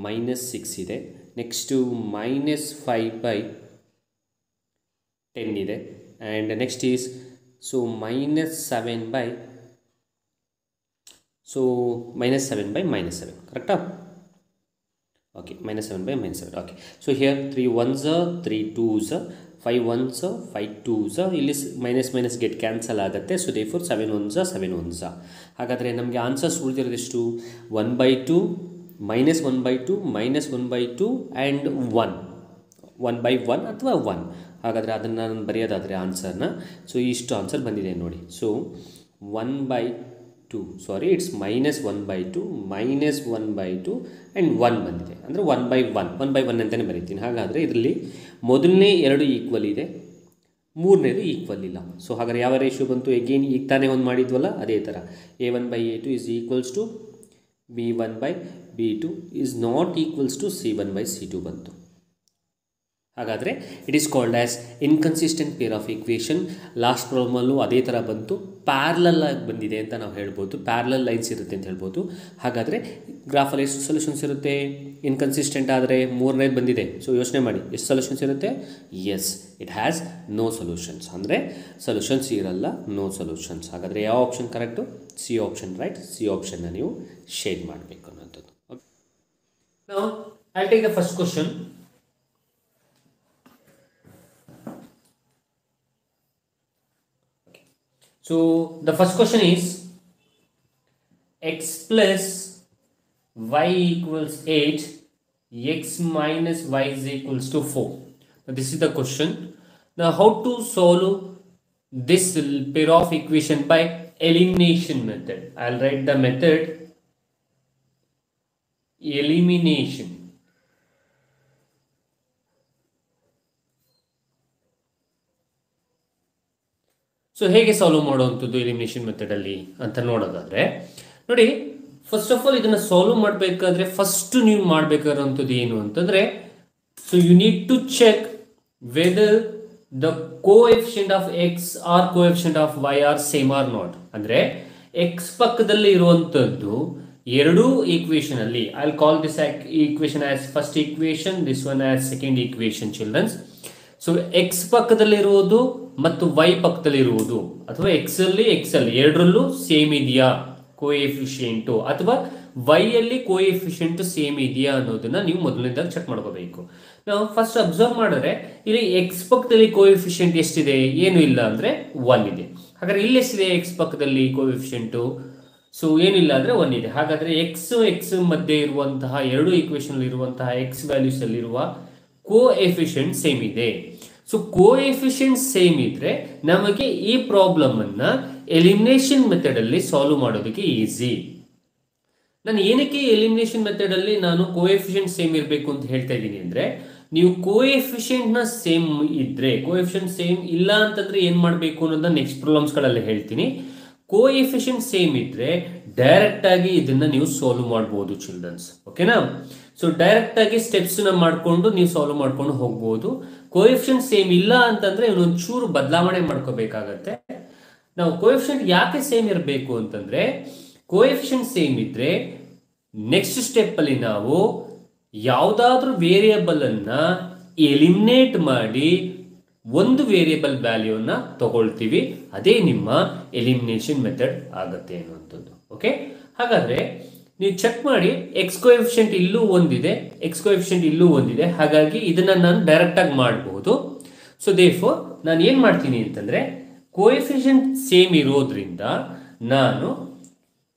-6 ಇದೆ, ನೆಕ್ಸ್ಟು -5/10 ಇದೆ, ಆ್ಯಂಡ್ ನೆಕ್ಸ್ಟ್ ಈಸ್ ಸೊ -7/7 ಕರೆಕ್ಟಾ? Okay, -7/7. Okay, so here 3 1s 3 2s 5 1s 5 2s, ಇಲ್ಲಿ ಮೈನಸ್ ಗೆಟ್ ಕ್ಯಾನ್ಸಲ್ ಆಗುತ್ತೆ. So therefore 7 1s 7 1s. ಹಾಗಾದರೆ ನಮಗೆ ಆನ್ಸರ್ಸ್ ಉಳಿದಿರೋದೆಷ್ಟು? 1/2 -1/2 -1/2 ಆ್ಯಂಡ್ 1/1 ಅಥವಾ 1. ಹಾಗಾದರೆ ಅದನ್ನು ನಾನು ಬರೆಯೋದಾದರೆ ಆನ್ಸರ್ನ, ಸೊ ಇಷ್ಟು ಆನ್ಸರ್ ಬಂದಿದೆ ನೋಡಿ. ಸೊ 1/2, ಸಾರಿ ಇಟ್ಸ್ -1/2 -1/2 ಆ್ಯಂಡ್ 1 ಬಂದಿದೆ, ಅಂದರೆ 1/1 ಅಂತಲೇ ಬರೀತೀನಿ. ಹಾಗಾದರೆ ಇದರಲ್ಲಿ ಮೊದಲನೇ 2 ಈಕ್ವಲ್ ಇದೆ, ಮೂರನೇದು ಈಕ್ವಲ್ ಇಲ್ಲ. ಸೊ ಹಾಗಾದರೆ ಯಾವ ರೇಷಿಯೋ ಬಂತು? ಎಗೇನ್ ಈಗ ತಾನೇ ಒಂದು ಮಾಡಿದ್ವಲ್ಲ, ಅದೇ ಥರ a1 by a2 is equals to B1 by B2 is not equals to C1 by C2 ಬಂತು. ಹಾಗಾದರೆ it is called as inconsistent pair of equation. Last ಪ್ರಾಬ್ಲಮಲ್ಲೂ ಅದೇ ಥರ ಬಂತು, ಪ್ಯಾರಲಲ್ ಆಗಿ ಬಂದಿದೆ ಅಂತ ನಾವು ಹೇಳ್ಬೋದು, ಪ್ಯಾರಲಲ್ ಲೈನ್ಸ್ ಇರುತ್ತೆ ಅಂತ ಹೇಳ್ಬೋದು. ಹಾಗಾದರೆ ಗ್ರಾಫಲ್ಲಿ ಎಷ್ಟು ಸೊಲ್ಯೂಷನ್ಸ್ ಇರುತ್ತೆ? ಇನ್ಕನ್ಸಿಸ್ಟೆಂಟ್ ಆದರೆ ಮೂರನೇದು ಬಂದಿದೆ. ಸೊ ಯೋಚನೆ ಮಾಡಿ, ಎಷ್ಟು ಸೊಲ್ಯೂಷನ್ಸ್ ಇರುತ್ತೆ? Yes, it has no solutions, ಅಂದರೆ ಸೊಲ್ಯೂಷನ್ಸ್ ಇರಲ್ಲ, ನೋ ಸೊಲ್ಯೂಷನ್ಸ್. ಹಾಗಾದರೆ ಯಾವ option correct? C option, right. C ಆಪ್ಷನ್ನ ನೀವು ಶೇಡ್ ಮಾಡಬೇಕು ಅನ್ನೋಂಥದ್ದು. Now I take the first question. So the first question is x plus y equals 8, x minus y is equals to 4. Now this is the question. Now how to solve this pair of equation by elimination method? I'll write the method elimination. So ಹೇಗೆ ಸಾಲ್ವ್ ಮಾಡುವಂಥದ್ದು ಎಲಿಮಿನೇಷನ್ ಮೆಥಡಲ್ಲಿ ಅಂತ ನೋಡೋದಾದರೆ, ನೋಡಿ, ಫಸ್ಟ್ ಆಫ್ ಆಲ್ ಇದನ್ನು ಸಾಲ್ವ್ ಮಾಡಬೇಕಾದ್ರೆ ಫಸ್ಟ್ ನೀವು ಮಾಡಬೇಕಾದಂಥದ್ದು ಏನು ಅಂತಂದರೆ, so you need to check whether the coefficient of X or coefficient of Y are same or not. ಅಂದರೆ ಎಕ್ಸ್ ಪಕ್ಕದಲ್ಲಿ ಇರುವಂಥದ್ದು ಎರಡೂ ಈಕ್ವೇಷನ್ ಅಲ್ಲಿ, I will call this equation as first equation, this one as second equation childrens. So X ಪಕ್ಕದಲ್ಲಿರುವುದು ಮತ್ತು ವೈ ಪಕ್ಕದಲ್ಲಿರುವುದು, ಅಥವಾ ಎಕ್ಸ್ ಅಲ್ಲಿ ಎರಡರಲ್ಲೂ ಸೇಮ್ ಇದೆಯಾ ಕೋಎಫಿಷಿಯೆಂಟು, ಅಥವಾ ವೈ ಅಲ್ಲಿ ಕೋಎಫಿಷಿಯೆಂಟು ಸೇಮ್ ಇದೆಯಾ ಅನ್ನೋದನ್ನ ನೀವು ಮೊದಲನೇದಾಗಿ ಚೆಕ್ ಮಾಡ್ಕೋಬೇಕು. ನಾವು ಫಸ್ಟ್ ಅಬ್ಸರ್ವ್ ಮಾಡಿದ್ರೆ ಇಲ್ಲಿ ಎಕ್ಸ್ ಪಕ್ಕದಲ್ಲಿ ಕೋಎಫಿಷಿಯೆಂಟ್ ಎಷ್ಟಿದೆ? ಏನು ಇಲ್ಲ ಅಂದರೆ 1 ಇದೆ. ಹಾಗಾದ್ರೆ ಇಲ್ಲಿ ಎಷ್ಟಿದೆ ಎಕ್ಸ್ ಪಕ್ಕದಲ್ಲಿ ಕೋಎಫಿಷಿಯೆಂಟು? ಸೊ ಏನಿಲ್ಲ ಅಂದರೆ 1 ಇದೆ. ಹಾಗಾದ್ರೆ ಎಕ್ಸ್ ಮಧ್ಯೆ ಇರುವಂತಹ ಎರಡು ಈಕ್ವೇಷನ್ ಇರುವಂತಹ ಎಕ್ಸ್ ವ್ಯಾಲ್ಯೂಸ್ ಅಲ್ಲಿರುವ ಕೋಎಫಿಷಿಯೆಂಟ್ ಸೇಮ್ ಇದೆ. ಸೊ ಕೋಎಫಿಷಿಯೆಂಟ್ ಸೇಮ್ ಇದ್ರೆ ನಮಗೆ ಈ ಪ್ರಾಬ್ಲಮ್ ಅನ್ನ ಎಲಿಮಿನೇಷನ್ ಮೆಥಡ್ ಅಲ್ಲಿ ಸಾಲ್ವ್ ಮಾಡೋದಕ್ಕೆ ಈಸಿ. ನಾನು ಏನಕ್ಕೆ ಎಲಿಮಿನೇಷನ್ ಮೆಥಡ್ ಅಲ್ಲಿ ನಾನು ಕೋಎಫಿಷಿಯೆಂಟ್ ಸೇಮ್ ಇರಬೇಕು ಅಂತ ಹೇಳ್ತಾ ಇದ್ದೀನಿ ಅಂದ್ರೆ, ನೀವು ಕೋಎಫಿಷಿಯೆಂಟ್ ನ ಸೇಮ್ ಇದ್ರೆ, ಕೋಎಫಿಷಿಯೆಂಟ್ ಸೇಮ್ ಇಲ್ಲ ಅಂತಂದ್ರೆ ಏನ್ ಮಾಡಬೇಕು ಅನ್ನೋದನ್ನ ನೆಕ್ಸ್ಟ್ ಪ್ರಾಬ್ಲಮ್ಸ್ ಗಳಲ್ಲಿ ಹೇಳ್ತೀನಿ. ಕೋಎಫಿಷಿಯೆಂಟ್ ಸೇಮ್ ಇದ್ರೆ ಡೈರೆಕ್ಟ್ ಆಗಿ ಇದನ್ನ ನೀವು ಸಾಲ್ವ್ ಮಾಡಬಹುದು ಚಿಲ್ಡ್ರನ್ಸ್, ಓಕೆನಾ? ಸೊ ಡೈರೆಕ್ಟ್ ಆಗಿ ಸ್ಟೆಪ್ಸ್ ನ ಮಾಡ್ಕೊಂಡು ನೀವು ಸಾಲ್ವ್ ಮಾಡ್ಕೊಂಡು ಹೋಗ್ಬೋದು. ಕೋಎಫಿಷಿಯೆಂಟ್ ಸೇಮ್ ಇಲ್ಲ ಅಂತಂದ್ರೆ ಇನ್ನೊಂದು ಚೂರು ಬದಲಾವಣೆ ಮಾಡ್ಕೋಬೇಕಾಗತ್ತೆ. ನಾವು ಕೋಎಫಿಷಿಯೆಂಟ್ ಯಾಕೆ ಸೇಮ್ ಇರಬೇಕು ಅಂತಂದ್ರೆ, ಕೋಎಫಿಷಿಯೆಂಟ್ ಸೇಮ್ ಇದ್ರೆ ನೆಕ್ಸ್ಟ್ ಸ್ಟೆಪ್ ಅಲ್ಲಿ ನಾವು ಯಾವುದಾದ್ರೂ ವೇರಿಯಬಲ್ ಅನ್ನ ಎಲಿಮಿನೇಟ್ ಮಾಡಿ ಒಂದು ವೇರಿಯಬಲ್ ವ್ಯಾಲ್ಯೂನ ತಗೊಳ್ತೀವಿ, ಅದೇ ನಿಮ್ಮ ಎಲಿಮಿನೇಷನ್ ಮೆಥಡ್ ಆಗುತ್ತೆ ಅನ್ನುವಂಥದ್ದು. ಓಕೆ, ಹಾಗಾದ್ರೆ ನೀವು ಚೆಕ್ ಮಾಡಿ, ಎಕ್ಸ್ ಕೋಎಫಿಷಿಯೆಂಟ್ ಇಲ್ಲೂ ಒಂದಿದೆ, ಎಕ್ಸ್ ಕೋಎಫಿಷಿಯೆಂಟ್ ಇಲ್ಲೂ ಒಂದಿದೆ, ಹಾಗಾಗಿ ಇದನ್ನ ನಾನು ಡೈರೆಕ್ಟ್ ಆಗಿ ಮಾಡಬಹುದು. ಸೊ ದೇರ್ಫೋರ್ ನಾನು ಏನ್ ಮಾಡ್ತೀನಿ ಅಂತಂದ್ರೆ, ಕೋಎಫಿಷಿಯೆಂಟ್ ಸೇಮ್ ಇರೋದ್ರಿಂದ ನಾನು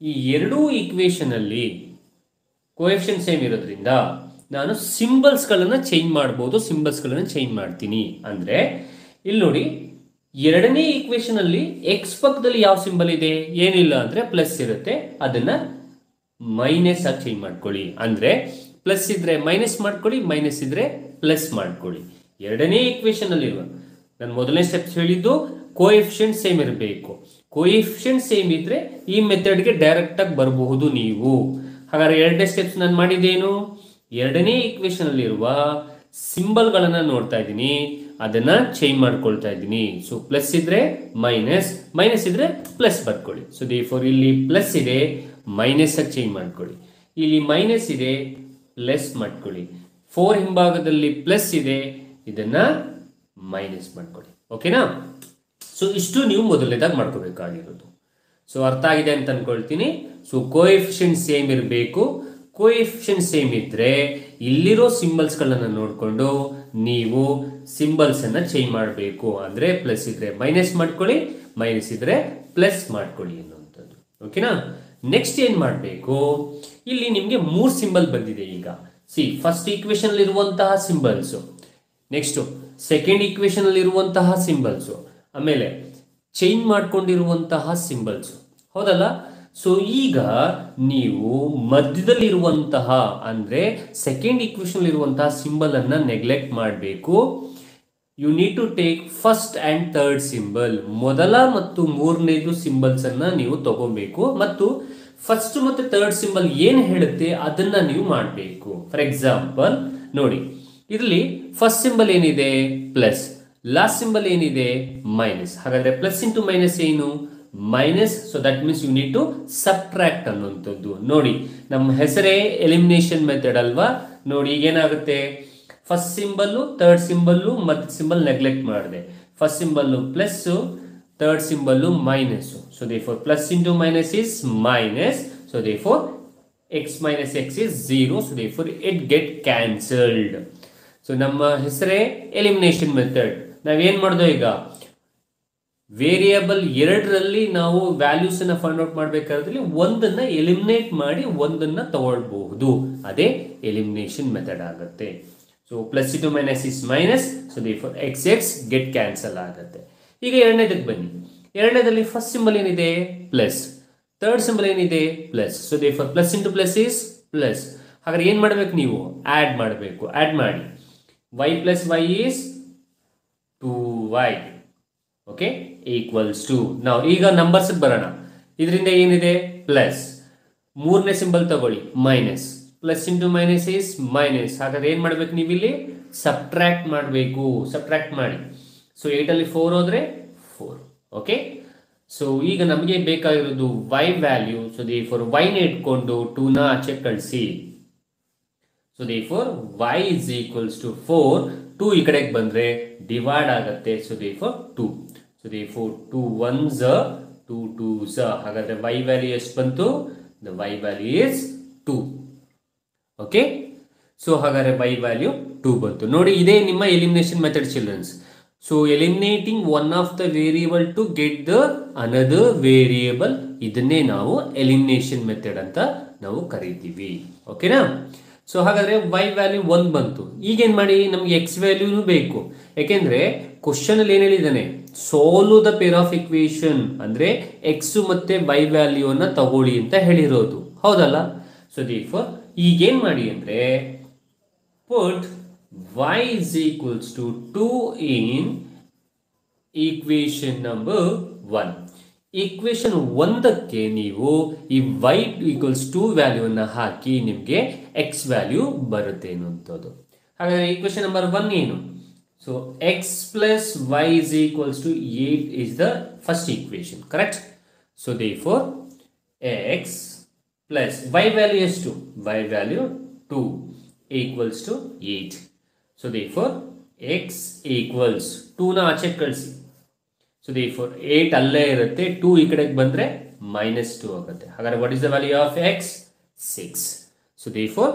ಈ ಎರಡೂ ಈಕ್ವೇಷನ್ ಅಲ್ಲಿ ಕೋಎಫಿಷಿಯೆಂಟ್ ಸೇಮ್ ಇರೋದ್ರಿಂದ ನಾನು ಸಿಂಬಲ್ಸ್ಗಳನ್ನು ಚೇಂಜ್ ಮಾಡ್ಬೋದು. ಸಿಂಬಲ್ಸ್ಗಳನ್ನು ಚೇಂಜ್ ಮಾಡ್ತೀನಿ ಅಂದರೆ, ಇಲ್ಲಿ ನೋಡಿ, ಎರಡನೇ ಈಕ್ವೇಷನ್ ಅಲ್ಲಿ ಎಕ್ಸ್ ಪಕ್ಕದಲ್ಲಿ ಯಾವ ಸಿಂಬಲ್ ಇದೆ? ಏನಿಲ್ಲ ಅಂದ್ರೆ ಪ್ಲಸ್ ಇರುತ್ತೆ, ಅದನ್ನ ಮೈನಸ್ ಆಗಿ ಚೇಂಜ್ ಮಾಡ್ಕೊಳ್ಳಿ. ಅಂದ್ರೆ ಪ್ಲಸ್ ಇದ್ರೆ ಮೈನಸ್ ಮಾಡ್ಕೊಳ್ಳಿ, ಮೈನಸ್ ಇದ್ರೆ ಪ್ಲಸ್ ಮಾಡ್ಕೊಳ್ಳಿ. ಎರಡನೇ ಈಕ್ವೇಷನ್ ಅಲ್ಲಿ ಇರುವ, ನಾನು ಮೊದಲನೇ ಸ್ಟೆಪ್ಸ್ ಹೇಳಿದ್ದು ಕೋಎಫಿಷಿಯೆಂಟ್ ಸೇಮ್ ಇರಬೇಕು. ಕೋಎಫಿಷಿಯೆಂಟ್ ಸೇಮ್ ಇದ್ರೆ ಈ ಮೆಥಡ್ಗೆ ಡೈರೆಕ್ಟ್ ಆಗಿ ಬರಬಹುದು ನೀವು. ಹಾಗಾದ್ರೆ ಎರಡನೇ ಸ್ಟೆಪ್ಸ್ ನಾನು ಮಾಡಿದ್ದೇನು? ಎರಡನೇ ಈಕ್ವೇಷನ್ ಅಲ್ಲಿರುವ ಸಿಂಬಲ್ಗಳನ್ನ ನೋಡ್ತಾ ಇದ್ದೀನಿ, ಅದನ್ನ ಚೇಂಜ್ ಮಾಡ್ಕೊಳ್ತಾ ಇದ್ದೀನಿ. ಸೊ ಪ್ಲಸ್ ಇದ್ರೆ ಮೈನಸ್, ಮೈನಸ್ ಇದ್ರೆ ಪ್ಲಸ್ ಬರ್ಕೊಳ್ಳಿ. ಸೊ ದೇರ್ಫೋರ್ ಇಲ್ಲಿ ಪ್ಲಸ್ ಇದೆ, ಮೈನಸ್ ಆಗಿ ಚೇಂಜ್ ಮಾಡ್ಕೊಳ್ಳಿ. ಇಲ್ಲಿ ಮೈನಸ್ ಇದೆ, ಪ್ಲಸ್ ಮಾಡ್ಕೊಳ್ಳಿ. 4 ಹಿಂಭಾಗದಲ್ಲಿ ಪ್ಲಸ್ ಇದೆ, ಇದನ್ನ ಮೈನಸ್ ಮಾಡ್ಕೊಳ್ಳಿ. ಓಕೆನಾ? ಸೊ ಇಷ್ಟು ನೀವು ಮೊದಲನೇದಾಗಿ ಮಾಡ್ಕೋಬೇಕಾಗಿರೋದು. ಸೊ ಅರ್ಥ ಆಗಿದೆ ಅಂತ ಅನ್ಕೊಳ್ತೀನಿ. ಸೊ ಕೋಎಫಿಷಿಯೆಂಟ್ ಸೇಮ್ ಇರಬೇಕು. ಕೋಎಫಿಷಿಯೆಂಟ್ ಸೇಮ್ ಇದ್ರೆ ಇಲ್ಲಿರೋ ಸಿಂಬಲ್ಸ್ಗಳನ್ನು ನೋಡಿಕೊಂಡು ನೀವು ಸಿಂಬಲ್ಸ್ ಅನ್ನ ಚೇಂಜ್ ಮಾಡಬೇಕು. ಅಂದ್ರೆ ಪ್ಲಸ್ ಇದ್ರೆ ಮೈನಸ್ ಮಾಡ್ಕೊಳ್ಳಿ, ಮೈನಸ್ ಇದ್ರೆ ಪ್ಲಸ್ ಮಾಡ್ಕೊಳ್ಳಿ ಅನ್ನುವಂಥದ್ದು. ಓಕೆನಾ? ನೆಕ್ಸ್ಟ್ ಏನ್ ಮಾಡಬೇಕು, ಇಲ್ಲಿ ನಿಮ್ಗೆ 3 ಸಿಂಬಲ್ ಬಂದಿದೆ. ಈಗ ಸಿ, ಫಸ್ಟ್ ಈಕ್ವೇಷನ್ ಅಲ್ಲಿ ಇರುವಂತಹ ಸಿಂಬಲ್ಸ್, ನೆಕ್ಸ್ಟ್ ಸೆಕೆಂಡ್ ಈಕ್ವೇಷನ್ ಅಲ್ಲಿ ಇರುವಂತಹ ಸಿಂಬಲ್ಸ್, ಆಮೇಲೆ ಚೇಂಜ್ ಮಾಡ್ಕೊಂಡಿರುವಂತಹ ಸಿಂಬಲ್ಸ್, ಹೌದಲ್ಲ? ಸೊ ಈಗ ನೀವು ಮಧ್ಯದಲ್ಲಿರುವಂತಹ ಅಂದ್ರೆ ಸೆಕೆಂಡ್ ಈಕ್ವೇಷನ್ ಇರುವಂತಹ ಸಿಂಬಲ್ ಅನ್ನ ನೆಗ್ಲೆಕ್ಟ್ ಮಾಡಬೇಕು. You need to take first and third symbol, ಮೊದಲ ಮತ್ತು ಮೂರನೇದು ಸಿಂಬಲ್ಸ್ ಅನ್ನ ನೀವು ತಗೋಬೇಕು ಮತ್ತು ಫಸ್ಟ್ ಮತ್ತು ಥರ್ಡ್ ಸಿಂಬಲ್ ಏನು ಹೇಳುತ್ತೆ ಅದನ್ನ ನೀವು ಮಾಡಬೇಕು. ಫಾರ್ ಎಕ್ಸಾಂಪಲ್ ನೋಡಿ, ಇದರಲ್ಲಿ ಫಸ್ಟ್ ಸಿಂಬಲ್ ಏನಿದೆ ಪ್ಲಸ್, ಲಾಸ್ಟ್ ಸಿಂಬಲ್ ಏನಿದೆ ಮೈನಸ್. ಹಾಗಾದ್ರೆ ಪ್ಲಸ್ ಇಂಟು ಮೈನಸ್ ಏನು minus. So that means you need to subtract ಅನ್ನುವಂಥದ್ದು. ನೋಡಿ ನಮ್ಮ ಹೆಸರೇ ಎಲಿಮಿನೇಷನ್ ಮೆಥಡ್ ಅಲ್ವಾ. ನೋಡಿ ಈಗೇನಾಗುತ್ತೆ, ಫಸ್ಟ್ ಸಿಂಬಲ್ಲು ಥರ್ಡ್ ಸಿಂಬಲ್ಲು ಮತ್ತೆ ಸಿಂಬಲ್ ನೆಗ್ಲೆಕ್ಟ್ ಮಾಡಿದೆ. First symbol plus, third symbol minus. So therefore plus into minus is minus. So therefore x minus x is 0. So therefore it get cancelled. So ನಮ್ಮ ಹೆಸರೇ ಎಲಿಮಿನೇಷನ್ ಮೆಥಡ್. ನಾವೇನ್ ಮಾಡಿದ್ವಿ ಈಗ, ವೇರಿಯಬಲ್ ಎರಡರಲ್ಲಿ ನಾವು ವ್ಯಾಲ್ಯೂಸ್ ಅನ್ನ ಫೈಂಡ್ ಔಟ್ ಮಾಡಬೇಕಾದ್ರೆ ಒಂದನ್ನ ಎಲಿಮಿನೇಟ್ ಮಾಡಿ ಒಂದನ್ನ ತಗೊಳ್ಬಹುದು, ಅದೇ ಎಲಿಮಿನೇಷನ್ ಮೆಥಡ್ ಆಗುತ್ತೆ. So plus into minus is minus. So therefore X X get cancel ಆಗುತ್ತೆ. ಈಗ ಎರಡನೇದಕ್ಕೆ ಬನ್ನಿ. ಎರಡನೇದಲ್ಲಿ ಫಸ್ಟ್ ಸಿಂಬಲ್ ಏನಿದೆ ಪ್ಲಸ್, ಥರ್ಡ್ ಸಿಂಬಲ್ ಏನಿದೆ plus. So therefore plus into plus is plus. ಹಾಗಾದ್ರೆ ಏನ್ ಮಾಡ್ಬೇಕು ನೀವು, ಆಡ್ ಮಾಡಬೇಕು. ಆಡ್ ಮಾಡಿ, y plus y is 2y. Okay equals to. ನಾವು ಈಗ ನಂಬರ್ಸ್ ಬರೋಣ. ಇದರಿಂದ ಏನಿದೆ ಪ್ಲಸ್, ಮೂರನೇ ಸಿಂಬಲ್ ತಗೊಳ್ಳಿ minus, plus into minus is minus. ಹಾಗಾದ್ರೆ ಏನ್ ಮಾಡ್ಬೇಕು ನೀವು ಇಲ್ಲಿ ಸಬ್ಟ್ರಾಕ್ಟ್ ಮಾಡಬೇಕು. ಸಬ್ಟ್ರಾಕ್ಟ್ ಮಾಡಿ. ಸೊ 8 ಅಲ್ಲಿ 4 ಹೋದ್ರೆ 4. ಓಕೆ, ಸೊ ಈಗ ನಮಗೆ ಬೇಕಾಗಿರೋದು y value. So therefore y ನ ಇಟ್ಕೊಂಡು 2 ನ ಆಚೆ ಕಳಿಸಿ. So therefore y is equals to 4. 2 ಈ ಕಡೆಗೆ ಬಂದ್ರೆ ಡಿವೈಡ್ ಆಗುತ್ತೆ. So therefore 2. So therefore 2 1s 2 2s. ಹಾಗಾದ್ರೆ y ವ್ಯಾಲ್ಯೂ ಎಷ್ಟು ಬಂತು, the y value is 2. Okay, so ಹಾಗಾದ್ರೆ y ವ್ಯಾಲ್ಯೂ 2 ಬಂತು. ನೋಡಿ ಇದೇ ನಿಮ್ಮ elimination method childrens. So eliminating one of the variable to get the another variable, ಇದನ್ನೇ ನಾವು ಎಲಿಮಿನೇಷನ್ ಮೆಥಡ್ ಅಂತ ನಾವು ಕರೀತೀವಿ. ಓಕೆನಾ. ಸೊ ಹಾಗಾದ್ರೆ y ವ್ಯಾಲ್ಯೂ 1 ಬಂತು. ಈಗೇನ್ ಮಾಡಿ, ನಮ್ಗೆ x ವ್ಯಾಲ್ಯೂನು ಬೇಕು. ಯಾಕೆಂದ್ರೆ ಕ್ವಶನ್ ಅಲ್ಲಿ ಏನ್ ಹೇಳಿದಾನೆ, solve the pair of equation ಅಂದ್ರೆ x ಮತ್ತೆ y ವ್ಯಾಲ್ಯೂ ಅನ್ನ ತಗೊಳ್ಳಿ ಅಂತ ಹೇಳಿರೋದು, ಹೌದಲ್ಲ. ಸೊ ದೇರ್ಫೋರ್ ಈಗೇನ್ ಮಾಡಿ ಅಂದ್ರೆ put y is equals to 2 in equation number 1. Equation 1ಕ್ಕೆ ನೀವು ಈ y ಈಕ್ವಲ್ಸ್ 2 ವ್ಯಾಲ್ಯೂವನ್ನು ಹಾಕಿ ನಿಮಗೆ x ವ್ಯಾಲ್ಯೂ ಬರುತ್ತೆ ಅನ್ನುವಂಥದ್ದು. ಹಾಗಾದ್ರೆ ಈಕ್ವೇಶನ್ ನಂಬರ್ 1 ಏನು, so x plus y is equals to 8 is the first equation, correct. So therefore x plus y value is 2, y value 2 equals to 8. So therefore x equals 2 ನ ಆಚೆ ಕಳಿಸಿ. ಸೊ therefore 8 ಅಲ್ಲೇ ಇರುತ್ತೆ, 2 ಈ ಕಡೆಗೆ ಬಂದ್ರೆ -2 ಆಗುತ್ತೆ. ಹಾಗಾದ್ರೆ what is the value of x, 6. So therefore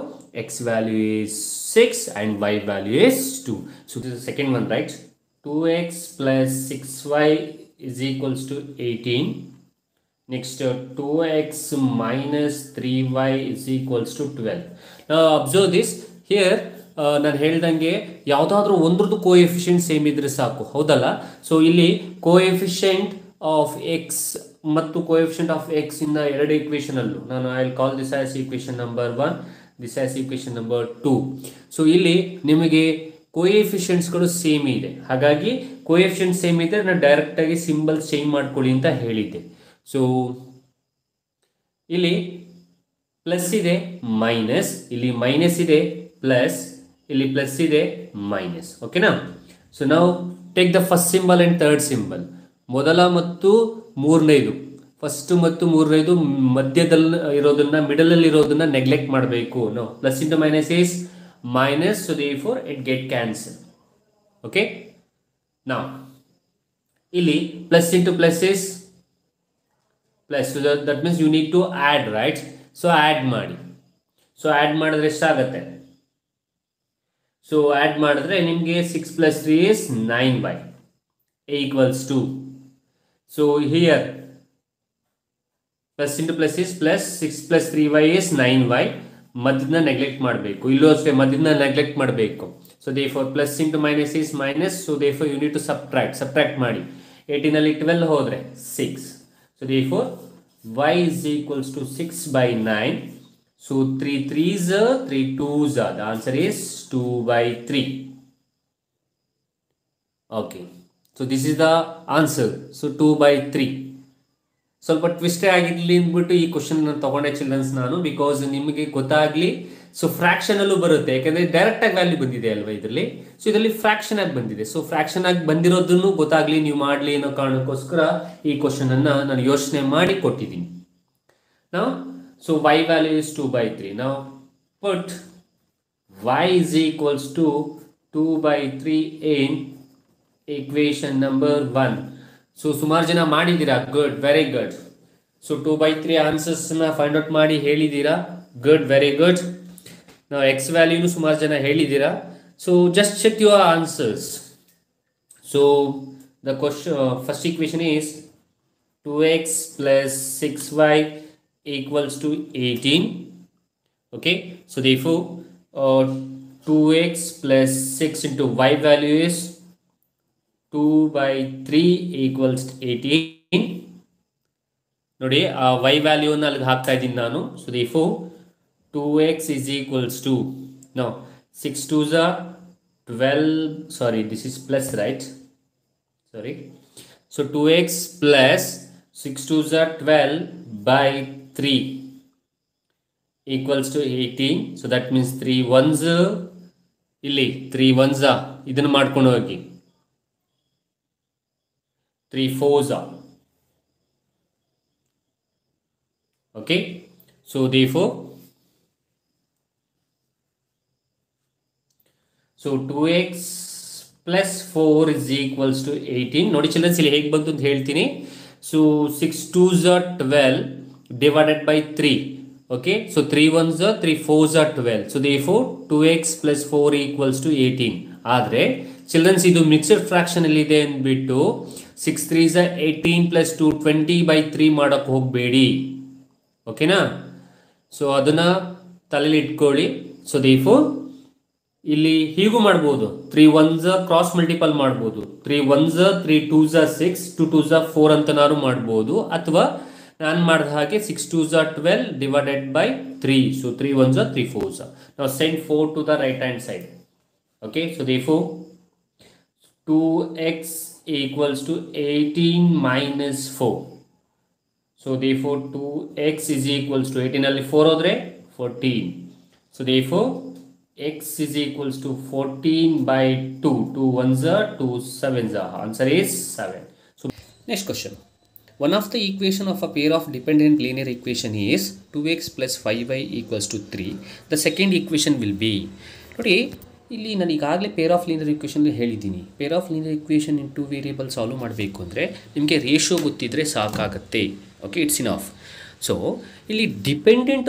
x value is 6 and y value is 2. So this is the second one, right. 2x plus 6y is equals to 18. Next 2x minus 3y is equals to 12. Now observe this here. ನಾನು ಹೇಳ್ದಂಗೆ ಯಾವುದಾದ್ರೂ ಒಂದ್ರದ್ದು ಕೋಎಫಿಷಿಯಂಟ್ ಸೇಮ್ ಇದ್ರೆ ಸಾಕು, ಹೌದಲ್ಲ. ಸೊ ಇಲ್ಲಿ ಕೋಎಫಿಷಿಯಂಟ್ ಆಫ್ ಎಕ್ಸ್ ಮತ್ತು ಕೋಎಫಿಷಿಯಂಟ್ ಆಫ್ ಎಕ್ಸ್ ಇಂದ ಎರಡು ಈಕ್ವೇಶನ್ ಅಲ್ಲೂ ನಾನು I will call this as equation number 1, this as equation number 2. So ಇಲ್ಲಿ ನಿಮಗೆ ಕೋಎಫಿಷಿಯಂಟ್ಸ್ಗಳು ಸೇಮ್ ಇದೆ, ಹಾಗಾಗಿ ಕೋಎಫಿಷಿಯಂಟ್ ಸೇಮ್ ಇದ್ರೆ ನಾನು ಡೈರೆಕ್ಟ್ ಆಗಿ ಸಿಂಬಲ್ ಚೇಂಜ್ ಮಾಡ್ಕೊಳ್ಳಿ ಅಂತ ಹೇಳಿದ್ದೆ. ಸೊ ಇಲ್ಲಿ ಪ್ಲಸ್ ಇದೆ ಮೈನಸ್, ಇಲ್ಲಿ ಮೈನಸ್ ಇದೆ ಪ್ಲಸ್, ಇಲ್ಲಿ ಪ್ಲಸ್ ಇದೆ ಮೈನಸ್. ಓಕೆನಾ. ಸೊ ನಾವು take the first symbol and third symbol. ಮೊದಲ ಮತ್ತು ಮೂರನೇದು, ಫಸ್ಟ್ ಮತ್ತು ಮೂರನೇದು ಮಧ್ಯದಲ್ಲಿ ಇರೋದನ್ನ, ಮಿಡಲ್ ಅಲ್ಲಿ ಇರೋದನ್ನ ನೆಗ್ಲೆಕ್ಟ್ ಮಾಡಬೇಕು. No, plus into minus is minus. So therefore it get cancel. Okay, ನಾವು ಇಲ್ಲಿ plus into plus is plus. That means you need to add, right. So add ಮಾಡಿ. ಸೊ ಆಡ್ ಮಾಡಿದ್ರೆ ಎಷ್ಟಾಗತ್ತೆ, ಸೊ ಆಡ್ ಮಾಡಿದ್ರೆ ನಿಮಗೆ 6 plus 3 is 9y equals to. So here plus into plus is plus, 6 plus 3y is 9y. ಮಧ್ಯನ ನೆಗ್ಲೆಕ್ಟ್ ಮಾಡಬೇಕು, ಇಲ್ಲೂ ಅಷ್ಟೇ ಮಧ್ಯನ ನೆಗ್ಲೆಕ್ಟ್ ಮಾಡಬೇಕು. So therefore plus into minus is minus. So therefore you need to subtract ಮಾಡಿ. 18 ಅಲ್ಲಿ 12 ಹೋದ್ರೆ 6. So therefore y is equals to 6 by 9. So 3 3s 3 2s. The answer is 2 by 3. Okay, so this is the answer. So 2/3 ಸ್ವಲ್ಪ ಟ್ವಿಸ್ಟೇ ಆಗಿರಲಿ ಅಂದ್ಬಿಟ್ಟು ಈ ಕ್ವಶನ್ ತಗೊಂಡೆ ಚಿಲ್ಡ್ರನ್ಸ್ ನಾನು, ಬಿಕಾಸ್ ನಿಮಗೆ ಗೊತ್ತಾಗ್ಲಿ. ಸೊ ಫ್ರಾಕ್ಷನ್ ಅಲ್ಲೂ ಬರುತ್ತೆ, ಯಾಕಂದ್ರೆ ಡೈರೆಕ್ಟ್ ಆಗಿ ವ್ಯಾಲ್ಯೂ ಬಂದಿದೆ ಅಲ್ವಾ ಇದರಲ್ಲಿ. ಸೊ ಇದರಲ್ಲಿ ಫ್ರಾಕ್ಷನ್ ಆಗಿ ಬಂದಿದೆ. ಸೊ ಫ್ರಾಕ್ಷನ್ ಆಗಿ ಬಂದಿರೋದನ್ನು ಗೊತ್ತಾಗ್ಲಿ ನೀವು ಮಾಡಲಿ ಅನ್ನೋ ಕಾರಣಕ್ಕೋಸ್ಕರ ಈ ಕ್ವಶನ್ ಅನ್ನ ನಾನು ಯೋಚನೆ ಮಾಡಿ ಕೊಟ್ಟಿದ್ದೀನಿ. ನಾವು so y value is 2/3. Now put y is equals to 2/3 in equation number 1. So ಸುಮಾರು ಜನ ಮಾಡಿದ್ದೀರಾ, ಗುಡ್, ವೆರಿ ಗುಡ್. ಸೊ 2/3 ಆನ್ಸರ್ಸ್ನ ಫೈಂಡ್ ಔಟ್ ಮಾಡಿ ಹೇಳಿದ್ದೀರಾ, ಗುಡ್, ವೆರಿ ಗುಡ್. ನಾವು ಎಕ್ಸ್ ವ್ಯಾಲ್ಯೂನು ಸುಮಾರು ಜನ ಹೇಳಿದ್ದೀರಾ. So just check your answers. So the question first equation is 2x plus 6y equals to 18. Okay, so therefore 2x plus 6 into y value is 2/3 equals 18. ನೋಡಿ ಆ y ವ್ಯಾಲ್ಯೂ ಅನ್ನು ಅಲ್ಲಿಗೆ ಹಾಕ್ತಾ ಇದ್ದೀನಿ ನಾನು. So therefore 2x is equals to, no, 6 2s are 12, sorry, this is plus, right? Sorry, so 2x plus 6 2s are 12/3 equals to 18. so that means 3 1s, ಇಲ್ಲಿ 3 1s ಇದನ್ನು ಮಾಡ್ಕೊಂಡು ಹೋಗಿ 3 4s. okay, so therefore so 2x plus 4 is equals to 18. ನೋಡಿ ಚಿಲ್ಡ್ರನ್ಸ್ ಇಲ್ಲಿ ಹೇಗೆ ಬಂತು ಅಂತ ಹೇಳ್ತೀನಿ. So 6 2s are 12 divided by 3. okay, so 3 1s are 3 4s are 12. so therefore 2x plus 4 equals to 18. ಆದರೆ ಚಿಲ್ಡ್ರನ್ಸ್ ಇದು ಮಿಕ್ಸ್ಡ್ ಫ್ರಾಕ್ಷನ್ ಅಲ್ಲಿ ಇದೆ ಅಂದ್ಬಿಟ್ಟು 6 3s are 18 plus 2 20/3 ಮಾಡಕ್ಕೆ ಹೋಗಬೇಡಿ. ಓಕೆನಾ? ಸೊ ಅದನ್ನ ತಲೆಯಲ್ಲಿ ಇಟ್ಕೊಳ್ಳಿ. ಸೊ therefore ಇಲ್ಲಿ ಹೀಗೂ ಮಾಡ್ಬೋದು, 3 1s ಕ್ರಾಸ್ ಮಲ್ಟಿಪಲ್ ಮಾಡ್ಬೋದು, 3 1s 3 2s 6 2 2s 4 ಅಂತನಾರು ಮಾಡ್ಬೋದು, ಅಥವಾ ನಾನು ಮಾಡಿದ ಹಾಗೆ 6 2s 12 divided by 3. so 3 1s 3 4s. now send 4 to the right hand side. okay, so therefore 2x equals to 18 minus 4. so therefore 2x is equals to 18 ಅಲ್ಲಿ 4 ಹೋದ್ರೆ 14. so therefore x is equals to 14/2. 2 1s 2 7s. answer is 7. so next question. One of the equation of a pair of dependent linear equation is 2x plus 5y equals to 3. The second equation will be, ನೋಡಿ ಇಲ್ಲಿ ನಾನು ಈಗಾಗಲೇ ಪೇರ್ ಆಫ್ ಲೀನಿಯರ್ ಇಕ್ವೇಷನ್ ಹೇಳಿದ್ದೀನಿ. Pair of linear equation in 2 variable solve ಮಾಡಬೇಕು ಅಂದರೆ ನಿಮಗೆ ರೇಷಿಯೋ ಗೊತ್ತಿದ್ದರೆ ಸಾಕಾಗುತ್ತೆ. Okay, it's enough. ಸೊ ಇಲ್ಲಿ dependent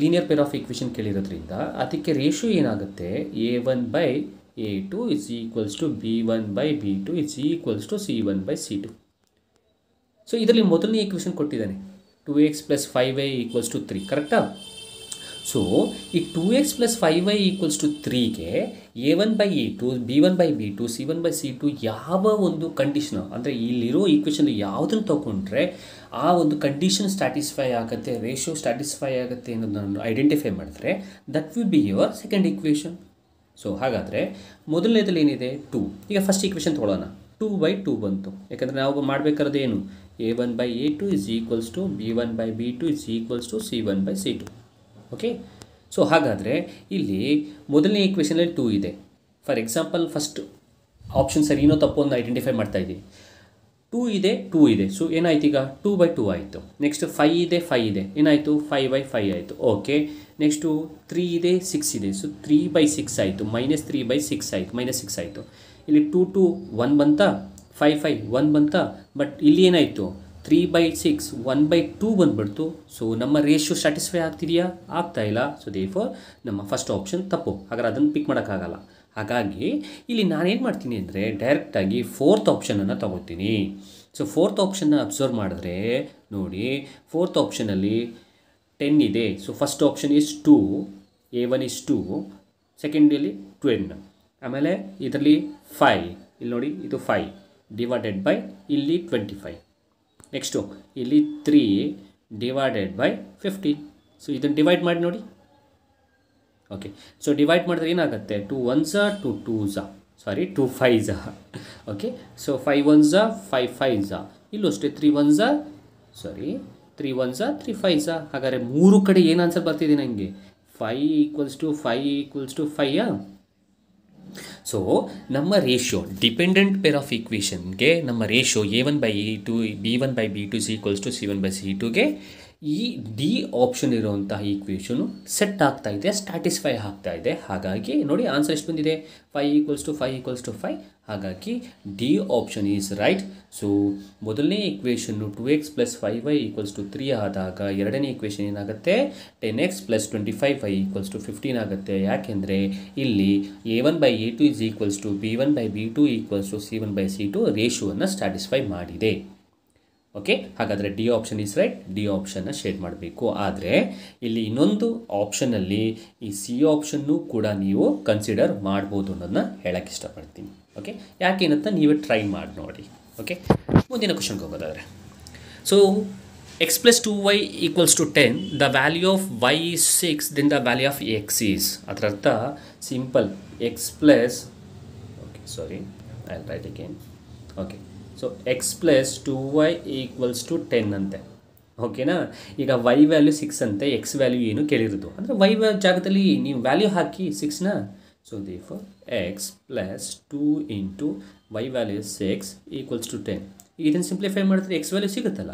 linear pair of equation ಕೇಳಿರೋದ್ರಿಂದ ಅದಕ್ಕೆ ರೇಷಿಯೋ ಏನಾಗುತ್ತೆ, a1/a2 is equals to b1/b2 is equals to c1/c2. So ಇದರಲ್ಲಿ ಮೊದಲನೇ ಈಕ್ವೇಷನ್ ಕೊಟ್ಟಿದ್ದಾನೆ, 2x plus 5y equals to 3. ಕರೆಕ್ಟಾ? ಸೊ ಈ 2x plus 5y equals to 3ಗೆ a1/a2 b1/b2 c1/c2 ಯಾವ ಒಂದು ಕಂಡೀಷನ್ ಅಂದರೆ ಇಲ್ಲಿರೋ ಈಕ್ವೇಷನ್ ಯಾವುದನ್ನು ತಗೊಂಡ್ರೆ ಆ ಒಂದು ಕಂಡೀಷನ್ ಸ್ಟ್ಯಾಟಿಸ್ಫೈ ಆಗುತ್ತೆ, ರೇಷಿಯೋ ಸ್ಟ್ಯಾಟಿಸ್ಫೈ ಆಗುತ್ತೆ ಅನ್ನೋದನ್ನು ಐಡೆಂಟಿಫೈ ಮಾಡಿದ್ರೆ that will be your second equation. So ಹಾಗಾದರೆ ಮೊದಲನೇದಲ್ಲಿ ಏನಿದೆ 2. ಈಗ ಫಸ್ಟ್ ಈಕ್ವೇಷನ್ ತೊಗೊಳ್ಳೋಣ. 2/2 ಬಂತು, ಯಾಕಂದರೆ ನಾವು ಮಾಡಬೇಕಾದ್ರೆ ಏನು, a1/a2 is equals to b1/b2 is equals to c1/c2. Okay, so ಹಾಗಾದರೆ ಇಲ್ಲಿ ಮೊದಲನೇ ಈಕ್ವೇಷನಲ್ಲಿ 2 ಇದೆ. ಫಾರ್ ಎಕ್ಸಾಂಪಲ್ ಫಸ್ಟ್ ಆಪ್ಷನ್ ಸರಿನೋ ತಪ್ಪು ಅಂತ ಐಡೆಂಟಿಫೈ ಮಾಡ್ತಾ ಇದ್ದೀವಿ. 2 ಇದೆ, 2 ಇದೆ. ಸೊ ಏನಾಯ್ತು, ಈಗ 2/2 ಆಯಿತು. ನೆಕ್ಸ್ಟ್ 5 ಇದೆ, 5 ಇದೆ, ಏನಾಯಿತು, 5/5 ಆಯಿತು. ಓಕೆ, ನೆಕ್ಸ್ಟು 3 ಇದೆ, 6 ಇದೆ. ಸೊ 3/6 ಆಯಿತು, -3/6 ಆಯಿತು, -6 ಆಯಿತು. ಇಲ್ಲಿ 2 2 1 ಬಂತಾ, 5 5 1 ಬಂತಾ. ಬಟ್ ಇಲ್ಲಿ ಏನಾಯಿತು, 3/6 1/2 ಬಂದ್ಬಿಡ್ತು. ಸೊ ನಮ್ಮ ರೇಷಿಯೋ ಸ್ಯಾಟಿಸ್ಫೈ ಆಗ್ತಿದೆಯಾ, ಆಗ್ತಾ ಇಲ್ಲ. ಸೊ ದೇರ್ಫೋರ್ ನಮ್ಮ ಫಸ್ಟ್ ಆಪ್ಷನ್ ತಪ್ಪು, ಹಾಗಾದ್ರೆ ಅದನ್ನು ಪಿಕ್ ಮಾಡೋಕ್ಕಾಗಲ್ಲ. ಹಾಗಾಗಿ ಇಲ್ಲಿ ನಾನೇನು ಮಾಡ್ತೀನಿ ಅಂದರೆ ಡೈರೆಕ್ಟಾಗಿ 4th ಆಪ್ಷನನ್ನು ತಗೋತೀನಿ. ಸೊ 4th ಆಪ್ಷನ್ನ ಅಬ್ಸರ್ವ್ ಮಾಡಿದ್ರೆ ನೋಡಿ, 4th ಆಪ್ಷನಲ್ಲಿ 10 ಇದೆ. So first option is 2, a1 is 2, ಸೆಕೆಂಡಲ್ಲಿ 10, ಆಮೇಲೆ ಇದರಲ್ಲಿ 5, ಇಲ್ಲಿ ನೋಡಿ ಇದು 5 ಡಿವೈಡೆಡ್ ಬೈ ಇಲ್ಲಿ 25. ನೆಕ್ಸ್ಟು ಇಲ್ಲಿ 3 ಡಿವೈಡೆಡ್ ಬೈ 15. ಸೊ ಇದನ್ನು ಡಿವೈಡ್ ಮಾಡಿ ನೋಡಿ. ಓಕೆ, ಸೊ ಡಿವೈಡ್ ಮಾಡಿದ್ರೆ ಏನಾಗುತ್ತೆ, 2 1s 2 2s. ಸಾರಿ 2 5s. Okay, so 5 1s 5 5s, ಇಲ್ಲೂ ಅಷ್ಟೇ 3 1s ಸಾರಿ 3 1s 3 5s. ಹಾಗಾದರೆ ಮೂರು ಕಡೆ ಏನು ಆನ್ಸರ್ ಬರ್ತಿದೆ ನನಗೆ? 5 = 5 = 5. ಸೊ ನಮ್ಮ ರೇಷಿಯೋ ಡಿಪೆಂಡೆಂಟ್ ಪೇರ್ ಆಫ್ ಈಕ್ವೇಷನ್ಗೆ ನಮ್ಮ ರೇಷಿಯೋ A1/A2 B1/B2 = C1/C2ಗೆ ಈ ಡಿ ಆಪ್ಷನ್ ಇರುವಂತಹ ಈಕ್ವೇಷನು ಸೆಟ್ ಆಗ್ತಾ ಇದೆ, ಸ್ಟ್ಯಾಟಿಸ್ಫೈ ಆಗ್ತಾ ಇದೆ. ಹಾಗಾಗಿ ನೋಡಿ ಆನ್ಸರ್ ಎಷ್ಟು ಬಂದಿದೆ? 5 = 5 = 5. ಹಾಗಾಗಿ D option is right. So ಮೊದಲನೇ ಈಕ್ವೇಷನ್ನು 2x + 5y = 3 ಆದಾಗ ಎರಡನೇ ಈಕ್ವೇಷನ್ ಏನಾಗುತ್ತೆ? 10x + 25y = 15 ಆಗುತ್ತೆ. ಯಾಕೆಂದರೆ ಇಲ್ಲಿ A1/A2 = B1/B2 = C1/C2 ರೇಷಿಯೋವನ್ನು ಸ್ಟ್ಯಾಟಿಸ್ಫೈ ಮಾಡಿದೆ. ಓಕೆ, ಹಾಗಾದರೆ D option is right. D ಆಪ್ಷನ್ನ ಶೇಡ್ ಮಾಡಬೇಕು. ಆದರೆ ಇಲ್ಲಿ ಇನ್ನೊಂದು ಆಪ್ಷನಲ್ಲಿ ಈ ಸಿ ಆಪ್ಷನ್ನು ಕೂಡ ನೀವು ಕನ್ಸಿಡರ್ ಮಾಡ್ಬೋದು ಅನ್ನೋದನ್ನ ಹೇಳಕ್ಕೆ ಇಷ್ಟಪಡ್ತೀನಿ. ಓಕೆ, ಯಾಕೇನಂತ ನೀವೇ ಟ್ರೈ ಮಾಡಿ ನೋಡಿ. ಓಕೆ, ಮುಂದಿನ ಕ್ವಶನ್ಗೆ ಹೋಗೋದಾದರೆ, so x + 2y = 10, the value of y is 6, then the value of x is. ಅದರ ಅರ್ಥ simple, I write again. Okay, so x + 2y = 10 ಅಂತೆ. ಓಕೆನಾ? ಈಗ y ವ್ಯಾಲ್ಯೂ 6 ಅಂತೆ, x ವ್ಯಾಲ್ಯೂ ಏನು ಕೇಳಿರೋದು ಅಂದರೆ y ಜಾಗದಲ್ಲಿ ನೀವು ವ್ಯಾಲ್ಯೂ ಹಾಕಿ 6ನ. So therefore x + 2 × y value 6 = 10. ಇದನ್ನು ಸಿಂಪ್ಲಿಫೈ ಮಾಡಿದ್ರೆ x ವ್ಯಾಲ್ಯೂ ಸಿಗುತ್ತಲ್ಲ.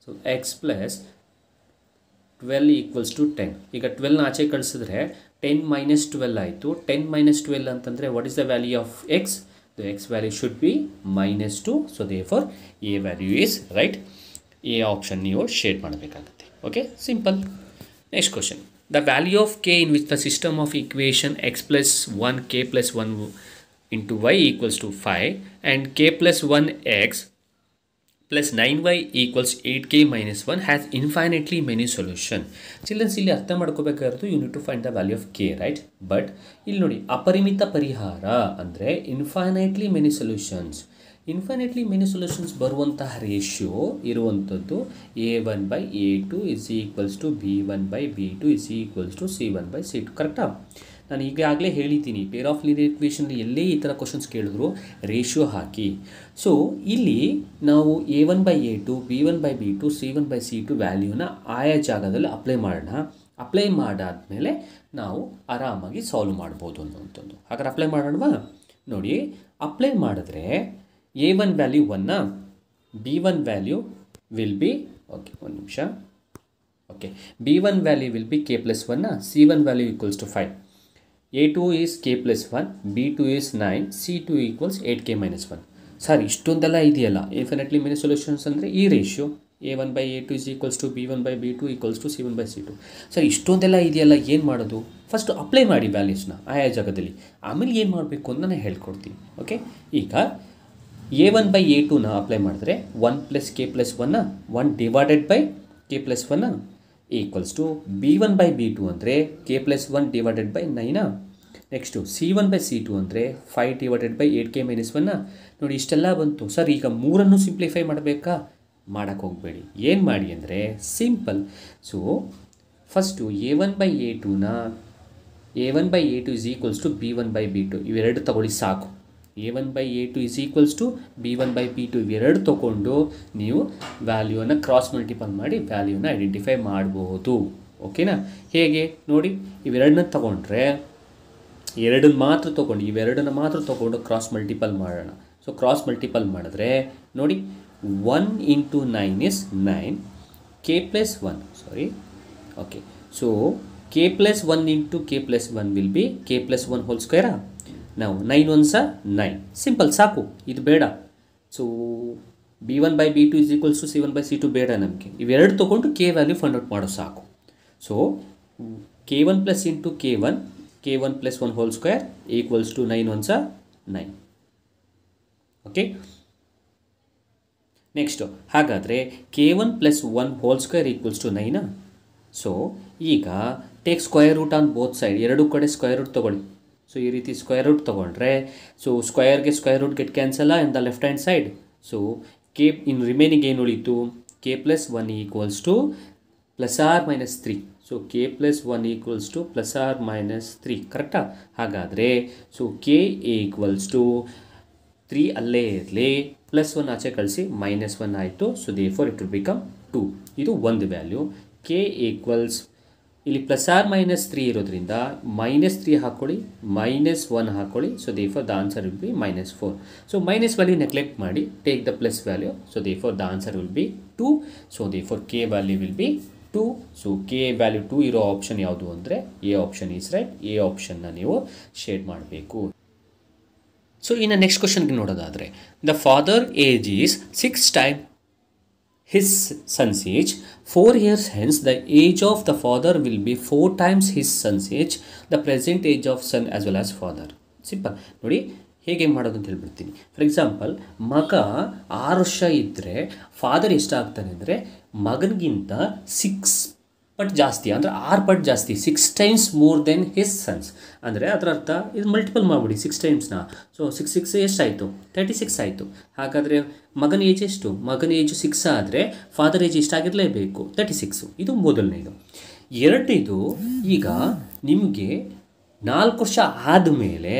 So x + 12 = 10. ಈಗ 12ನ ಆಚೆ ಕಳಿಸಿದ್ರೆ 10 - 12 ಆಯಿತು. 10 - 12 ಅಂತಂದರೆ what is the value of x? The x value should be -2. So therefore A value is right. A option ನೀವು ಶೇಡ್ ಮಾಡಬೇಕಾಗುತ್ತೆ. Okay, simple. Next question, the value of k in which the system of equation x + 1 k + 1 × y = 5 and k + 1x + 9y = 8k - 1 has infinitely many solution. Childrens, ಇಲ್ಲಿ ಅರ್ಥ ಮಾಡ್ಕೋಬೇಕಾಗಿರೋದು you need to find the value of K, right? But ಇಲ್ಲಿ ನೋಡಿ, ಅಪರಿಮಿತ ಪರಿಹಾರ ಅಂದರೆ infinitely many solutions. Infinitely many solutions ಬರುವಂತಹ ರೇಷಿಯೋ ಇರುವಂಥದ್ದು A1/A2 = B1/B2 = C1/C2. ಕರೆಕ್ಟಾ? ನಾನು ಈಗಾಗಲೇ ಹೇಳಿದ್ದೀನಿ, ಪೇರ್ ಆಫ್ ಲೀನಿಯರ್ ಇಕ್ವೇಷನ್ ಎಲ್ಲೇ ಈ ಥರ ಕ್ವಶನ್ಸ್ ಕೇಳಿದ್ರು ರೇಷಿಯೋ ಹಾಕಿ. ಸೊ ಇಲ್ಲಿ ನಾವು A1/A2 B1/B2 C1/C2 ವ್ಯಾಲ್ಯೂನ ಆಯಾ ಜಾಗದಲ್ಲಿ ಅಪ್ಲೈ ಮಾಡೋಣ. ಅಪ್ಲೈ ಮಾಡಾದಮೇಲೆ ನಾವು ಆರಾಮಾಗಿ ಸಾಲ್ವ್ ಮಾಡ್ಬೋದು ಅನ್ನೋಂಥದ್ದು. ಹಾಗಾದ್ರೆ ಅಪ್ಲೈ ಮಾಡೋಣವಾ? ನೋಡಿ, ಅಪ್ಲೈ ಮಾಡಿದ್ರೆ A1 value 1, B1 value will B, okay ಒಂದು ನಿಮಿಷ, okay, B1 value will B k + 1, C1 value = 5, A2 is k + 1, B2 is 9, C2 = 8k - 1. Sir, ಇಷ್ಟೊಂದೆಲ್ಲ ಇದೆಯಲ್ಲ ಇನ್ಫಿನಿಟ್ಲಿ ಮೆನಿ ಸೊಲ್ಯೂಷನ್ಸ್ ಅಂದರೆ ಈ ratio A1/A2 = B1/B2 = C1/C2. Sir, ಇಷ್ಟೊಂದೆಲ್ಲ ಇದೆಯಲ್ಲ, ಏನು ಮಾಡೋದು? ಫಸ್ಟ್ ಅಪ್ಲೈ ಮಾಡಿ ವ್ಯಾಲ್ಯೂಸ್ನ ಆಯಾ ಜಾಗದಲ್ಲಿ, ಆಮೇಲೆ ಏನು ಮಾಡಬೇಕು ಅಂತ ನಾನು ಹೇಳ್ಕೊಡ್ತೀನಿ. ಓಕೆ, ಈಗ A1/A2ನ ಅಪ್ಲೈ ಮಾಡಿದ್ರೆ 1 + k + 1, 1 / k + 1 = B1/B2 ಅಂದರೆ k + 1 / 9. ನೆಕ್ಸ್ಟು C1/C2 ಅಂದರೆ 5 / 8k - 1. ನೋಡಿ, ಇಷ್ಟೆಲ್ಲ ಬಂತು. ಸರ್, ಈಗ ಮೂರನ್ನು ಸಿಂಪ್ಲಿಫೈ ಮಾಡಬೇಕಾ? ಮಾಡೋಕ್ಕೆ ಹೋಗಬೇಡಿ. ಏನು ಮಾಡಿ ಅಂದರೆ simple. So first A1/A2 = B1/B2 ಇವೆರಡು ತಗೊಳ್ಳಿ ಸಾಕು. A1/A2 = B1/B2 ಇವೆರಡು ತೊಗೊಂಡು ನೀವು ವ್ಯಾಲ್ಯೂನ ಕ್ರಾಸ್ ಮಲ್ಟಿಪಲ್ ಮಾಡಿ ವ್ಯಾಲ್ಯೂನ ಐಡೆಂಟಿಫೈ ಮಾಡ್ಬೋದು. ಓಕೆನಾ? ಹೇಗೆ ನೋಡಿ, ಇವೆರಡನ್ನ ತೊಗೊಂಡ್ರೆ ಎರಡನ್ನ ಮಾತ್ರ ತೊಗೊಂಡು ಕ್ರಾಸ್ ಮಲ್ಟಿಪಲ್ ಮಾಡೋಣ. ಸೊ ಕ್ರಾಸ್ ಮಲ್ಟಿಪಲ್ ಮಾಡಿದ್ರೆ ನೋಡಿ, 1 × 9 is 9, k + 1, okay. So k + 1 × k + 1 will be k + 1 whole square. ನಾವು 9 1s 9, ಸಿಂಪಲ್ ಸಾಕು, ಇದು ಬೇಡ. ಸೊ B1/B2 = C1/C2 ಬೇಡ ನಮಗೆ. ಇವೆರಡು ತೊಗೊಂಡು k ವ್ಯಾಲ್ಯೂ ಫೈಂಡ್ ಔಟ್ ಮಾಡೋ ಸಾಕು. So k1 + k1 + 1 whole square = 9 1s 9. Okay, next ಹಾಗಾದರೆ k1 + 1 whole square = 9. ಸೊ ಈಗ take square root on both side, ಎರಡೂ ಕಡೆ ಸ್ಕ್ವೇರ್ ರೂಟ್ ತೊಗೊಳ್ಳಿ. ಸೊ ಈ ರೀತಿ ಸ್ಕ್ವೇರ್ ರೂಟ್ ತೊಗೊಂಡ್ರೆ, ಸೊ ಸ್ಕ್ವೇರ್ಗೆ square root get cancel in the left hand side. So K in remaining ಏನು ಉಳಿತು? k + 1 = plus or minus 3. So K plus 1 equals to plus or minus 3 ಕರೆಕ್ಟಾ? ಹಾಗಾದರೆ ಸೊ ಕೆ ಈಕ್ವಲ್ಸ್ ಟು 3 ಅಲ್ಲೇ ಇರಲಿ, ಪ್ಲಸ್ 1 ಆಚೆ ಕಳಿಸಿ -1 ಆಯಿತು. So therefore it will become 2. ಇದು ಒಂದು ವ್ಯಾಲ್ಯೂ. ಕೆ ಈಕ್ವಲ್ಸ್ ಇಲ್ಲಿ ಪ್ಲಸ್ ಆರ್ ಮೈನಸ್ 3 ಇರೋದ್ರಿಂದ -3 ಹಾಕ್ಕೊಳ್ಳಿ, -1 ಹಾಕ್ಕೊಳ್ಳಿ. So therefore the answer will be -4. So minus value neglect ಮಾಡಿ, take the plus value. So therefore the answer will be 2. So therefore K value will be 2. So K value 2 ಇರೋ ಆಪ್ಷನ್ ಯಾವುದು ಅಂದರೆ A option is right. A ಆಪ್ಷನ್ನ ನೀವು ಶೇಡ್ ಮಾಡಬೇಕು. ಸೊ ಇನ್ನು ನೆಕ್ಸ್ಟ್ ಕ್ವಶನ್ಗೆ ನೋಡೋದಾದರೆ, the father age is 6 times his son's age. 4 years hence, the age of the father will be 4 times his son's age, the present age of son as well as father. Simple ನೋಡಿ ಹೇಗೆ ಮಾಡೋದು ಅಂತ ಹೇಳ್ಬಿಡ್ತೀನಿ. ಫಾರ್ ಎಕ್ಸಾಂಪಲ್, ಮಗ 6 ವರ್ಷ ಇದ್ದರೆ ಫಾದರ್ ಎಷ್ಟಾಗ್ತಾನೆ ಅಂದರೆ ಮಗನಿಗಿಂತ 6 ಪಟ್ ಜಾಸ್ತಿ, ಅಂದರೆ 6 ಪಟ್ ಜಾಸ್ತಿ, 6 times more than his sons. ಅಂದರೆ ಅದರ ಅರ್ಥ ಇದು ಮಲ್ಟಿಪಲ್ ಮಾಡಿಬಿಡಿ 6 timesನ. ಸೊ 6 ಎಷ್ಟಾಯಿತು? 36 ಆಯಿತು. ಹಾಗಾದರೆ ಮಗನ ಏಜ್ ಎಷ್ಟು? ಮಗನ ಏಜು 6 ಆದರೆ ಫಾದರ್ ಏಜ್ ಎಷ್ಟಾಗಿರಲೇಬೇಕು? 36. ಇದು ಮೊದಲನೇದು. ಎರಡನೇದು, ಈಗ ನಿಮಗೆ 4 ವರ್ಷ ಆದಮೇಲೆ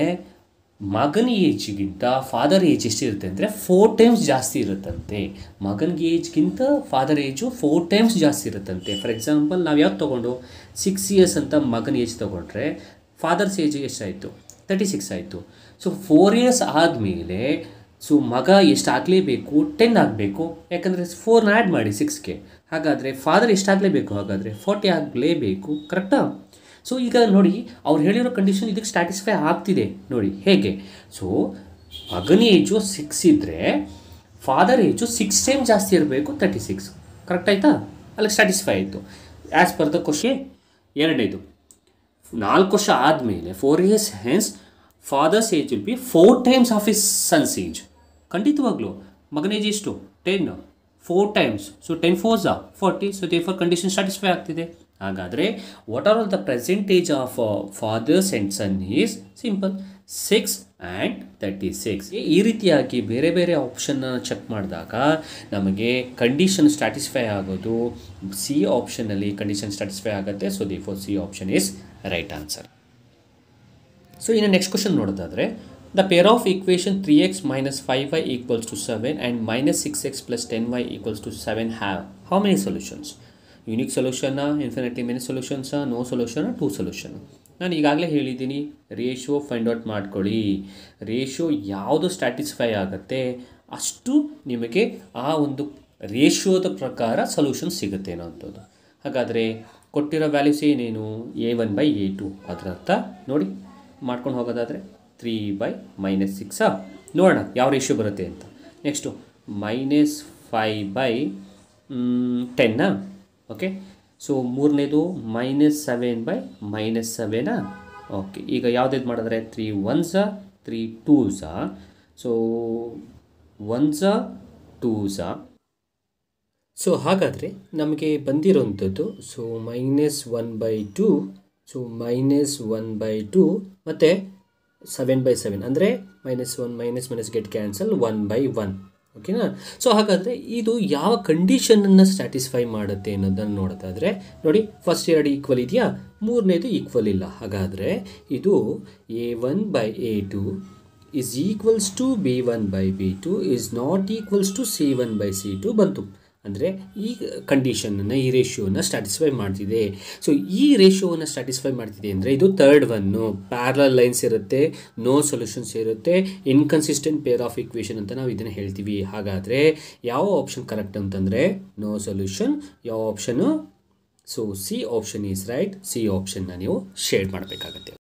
ಮಗನ ಏಜ್ಗಿಂತ ಫಾದರ್ ಏಜ್ ಎಷ್ಟಿರುತ್ತೆ ಅಂದರೆ 4 times ಜಾಸ್ತಿ ಇರುತ್ತಂತೆ. ಮಗನಿಗೆ ಏಜ್ಗಿಂತ ಫಾದರ್ ಏಜು 4 times ಜಾಸ್ತಿ ಇರುತ್ತಂತೆ. ಫಾರ್ ಎಕ್ಸಾಂಪಲ್, ನಾವು ಯಾವ್ದು ತೊಗೊಂಡು 6 years ಅಂತ ಮಗನ ಏಜ್ ತೊಗೊಂಡ್ರೆ ಫಾದರ್ಸ್ ಏಜ್ ಎಷ್ಟಾಯಿತು? 36 ಆಯಿತು. ಸೊ 4 years ಆದಮೇಲೆ ಸೊ ಮಗ ಎಷ್ಟು ಆಗಲೇಬೇಕು? 10 ಆಗಬೇಕು. ಯಾಕಂದರೆ 4ನ ಆ್ಯಡ್ ಮಾಡಿ 6ಗೆ. ಹಾಗಾದರೆ ಫಾದರ್ ಎಷ್ಟಾಗಲೇಬೇಕು? ಹಾಗಾದರೆ 40 ಆಗಲೇಬೇಕು. ಕರೆಕ್ಟಾ? ಸೊ ಈಗ ನೋಡಿ, ಅವ್ರು ಹೇಳಿರೋ ಕಂಡೀಷನ್ ಇದಕ್ಕೆ ಸ್ಟ್ಯಾಟಿಸ್ಫೈ ಆಗ್ತಿದೆ. ನೋಡಿ ಹೇಗೆ. ಸೊ ಮಗನ ಏಜು 6 ಇದ್ದರೆ ಫಾದರ್ ಏಜು 6 times ಜಾಸ್ತಿ ಇರಬೇಕು, 36. ಕರೆಕ್ಟ್ ಆಯಿತಾ? ಅಲ್ಲಿಗೆ ಸ್ಟ್ಯಾಟಿಸ್ಫೈ ಆಯಿತು ಆ್ಯಸ್ ಪರ್ ದ ಕ್ವಶನ್. ಎರಡನೇದು, 4 ವರ್ಷ ಆದಮೇಲೆ 4 years hence father's age will be 4 times of his son's age. ಖಂಡಿತವಾಗ್ಲೂ ಮಗನ ಏಜ್ ಎಷ್ಟು? 10, 4 times. So 10 4s 40. So therefore condition satisfy ಆಗ್ತಿದೆ. ಹಾಗಾದರೆ what are all the present age of father's and son is simple 6 and 36. ಈ ರೀತಿಯಾಗಿ ಬೇರೆ ಬೇರೆ ಆಪ್ಷನ್ನ ಚೆಕ್ ಮಾಡಿದಾಗ ನಮಗೆ ಕಂಡೀಷನ್ ಸ್ಟ್ಯಾಟಿಸ್ಫೈ ಆಗೋದು ಸಿ ಆಪ್ಷನ್ನಲ್ಲಿ ಕಂಡೀಷನ್ ಸ್ಟ್ಯಾಟಿಸ್ಫೈ ಆಗುತ್ತೆ. So therefore C option is right answer. So ಇನ್ನು ನೆಕ್ಸ್ಟ್ ಕ್ವಶನ್ ನೋಡೋದಾದರೆ, the pair of equation 3x minus 5y equals to 7 and minus 6x plus 10y equals to 7 have how many solutions? Unique ಸೊಲ್ಯೂಷನ್ನ, ಇನ್ಫಿನಿಟಿ ಮೆನಿ ಸೊಲ್ಯೂಷನ್ಸಾ, ನೋ ಸೊಲ್ಯೂಷನ್, 2 solution. ನಾನು ಈಗಾಗಲೇ ಹೇಳಿದ್ದೀನಿ, ರೇಷಿಯೋ ಫೈಂಡ್ ಔಟ್ ಮಾಡ್ಕೊಳ್ಳಿ. ರೇಷಿಯೋ ಯಾವುದು ಸ್ಟ್ಯಾಟಿಸ್ಫೈ ಆಗುತ್ತೆ ಅಷ್ಟು ನಿಮಗೆ ಆ ಒಂದು ರೇಷಿಯೋದ ಪ್ರಕಾರ ಸೊಲ್ಯೂಷನ್ ಸಿಗುತ್ತೆ ಅನ್ನೋಂಥದ್ದು. ಹಾಗಾದರೆ ಕೊಟ್ಟಿರೋ ವ್ಯಾಲ್ಯೂಸ್ ಏನೇನು? A1/A2. ಅದರ ಅರ್ಥ ನೋಡಿ ಮಾಡ್ಕೊಂಡು ಹೋಗೋದಾದರೆ 3/-6. ನೋಡೋಣ ಯಾವ ರೇಷಿಯೋ ಬರುತ್ತೆ ಅಂತ. ನೆಕ್ಸ್ಟು -5/10. ಓಕೆ. ಸೊ ಮೂರನೇದು -7/-7. ಓಕೆ. ಈಗ ಯಾವುದೇದು ಮಾಡಿದ್ರೆ 3 1s 3 2s. So 1s 2s. So ಹಾಗಾದರೆ ನಮಗೆ ಬಂದಿರೋಂಥದ್ದು ಸೊ -1/2. ಸೊ -1/2 ಮತ್ತು 7/7 ಅಂದರೆ -1 - ಗೆಟ್ ಕ್ಯಾನ್ಸಲ್ 1/1. ಓಕೆನಾ? ಸೊ ಹಾಗಾದರೆ ಇದು ಯಾವ ಕಂಡೀಷನನ್ನು ಸ್ಟ್ಯಾಟಿಸ್ಫೈ ಮಾಡುತ್ತೆ ಅನ್ನೋದನ್ನು ನೋಡೋದಾದರೆ ನೋಡಿ, ಫಸ್ಟ್ 2 ಈಕ್ವಲ್ ಇದೆಯಾ, ಮೂರನೇದು ಈಕ್ವಲ್ ಇಲ್ಲ. ಹಾಗಾದರೆ ಇದು A1/A2 is equals to B1/B2 is not equals to C1/C2 ಬಂತು. ಅಂದರೆ ಈ ಕಂಡೀಷನನ್ನು, ಈ ರೇಷಿಯೋನ ಸ್ಟ್ಯಾಟಿಸ್ಫೈ ಮಾಡ್ತಿದೆ. ಸೊ ಈ ರೇಷಿಯೋವನ್ನು ಸ್ಟ್ಯಾಟಿಸ್ಫೈ ಮಾಡ್ತಿದೆ ಅಂದರೆ ಇದು ಥರ್ಡ್ ಒನ್ನು. ಪ್ಯಾರಲಲ್ ಲೈನ್ಸ್ ಇರುತ್ತೆ, ನೋ ಸೊಲ್ಯೂಷನ್ಸ್ ಇರುತ್ತೆ, ಇನ್ಕನ್ಸಿಸ್ಟೆಂಟ್ ಪೇರ್ ಆಫ್ ಈಕ್ವೇಷನ್ ಅಂತ ನಾವು ಇದನ್ನು ಹೇಳ್ತೀವಿ. ಹಾಗಾದರೆ ಯಾವ ಆಪ್ಷನ್ ಕರೆಕ್ಟ್ ಅಂತಂದರೆ ನೋ ಸೊಲ್ಯೂಷನ್. ಯಾವ option? So C option is right. C ಆಪ್ಷನ್ನ ನೀವು ಶೇಡ್ ಮಾಡಬೇಕಾಗತ್ತೆ.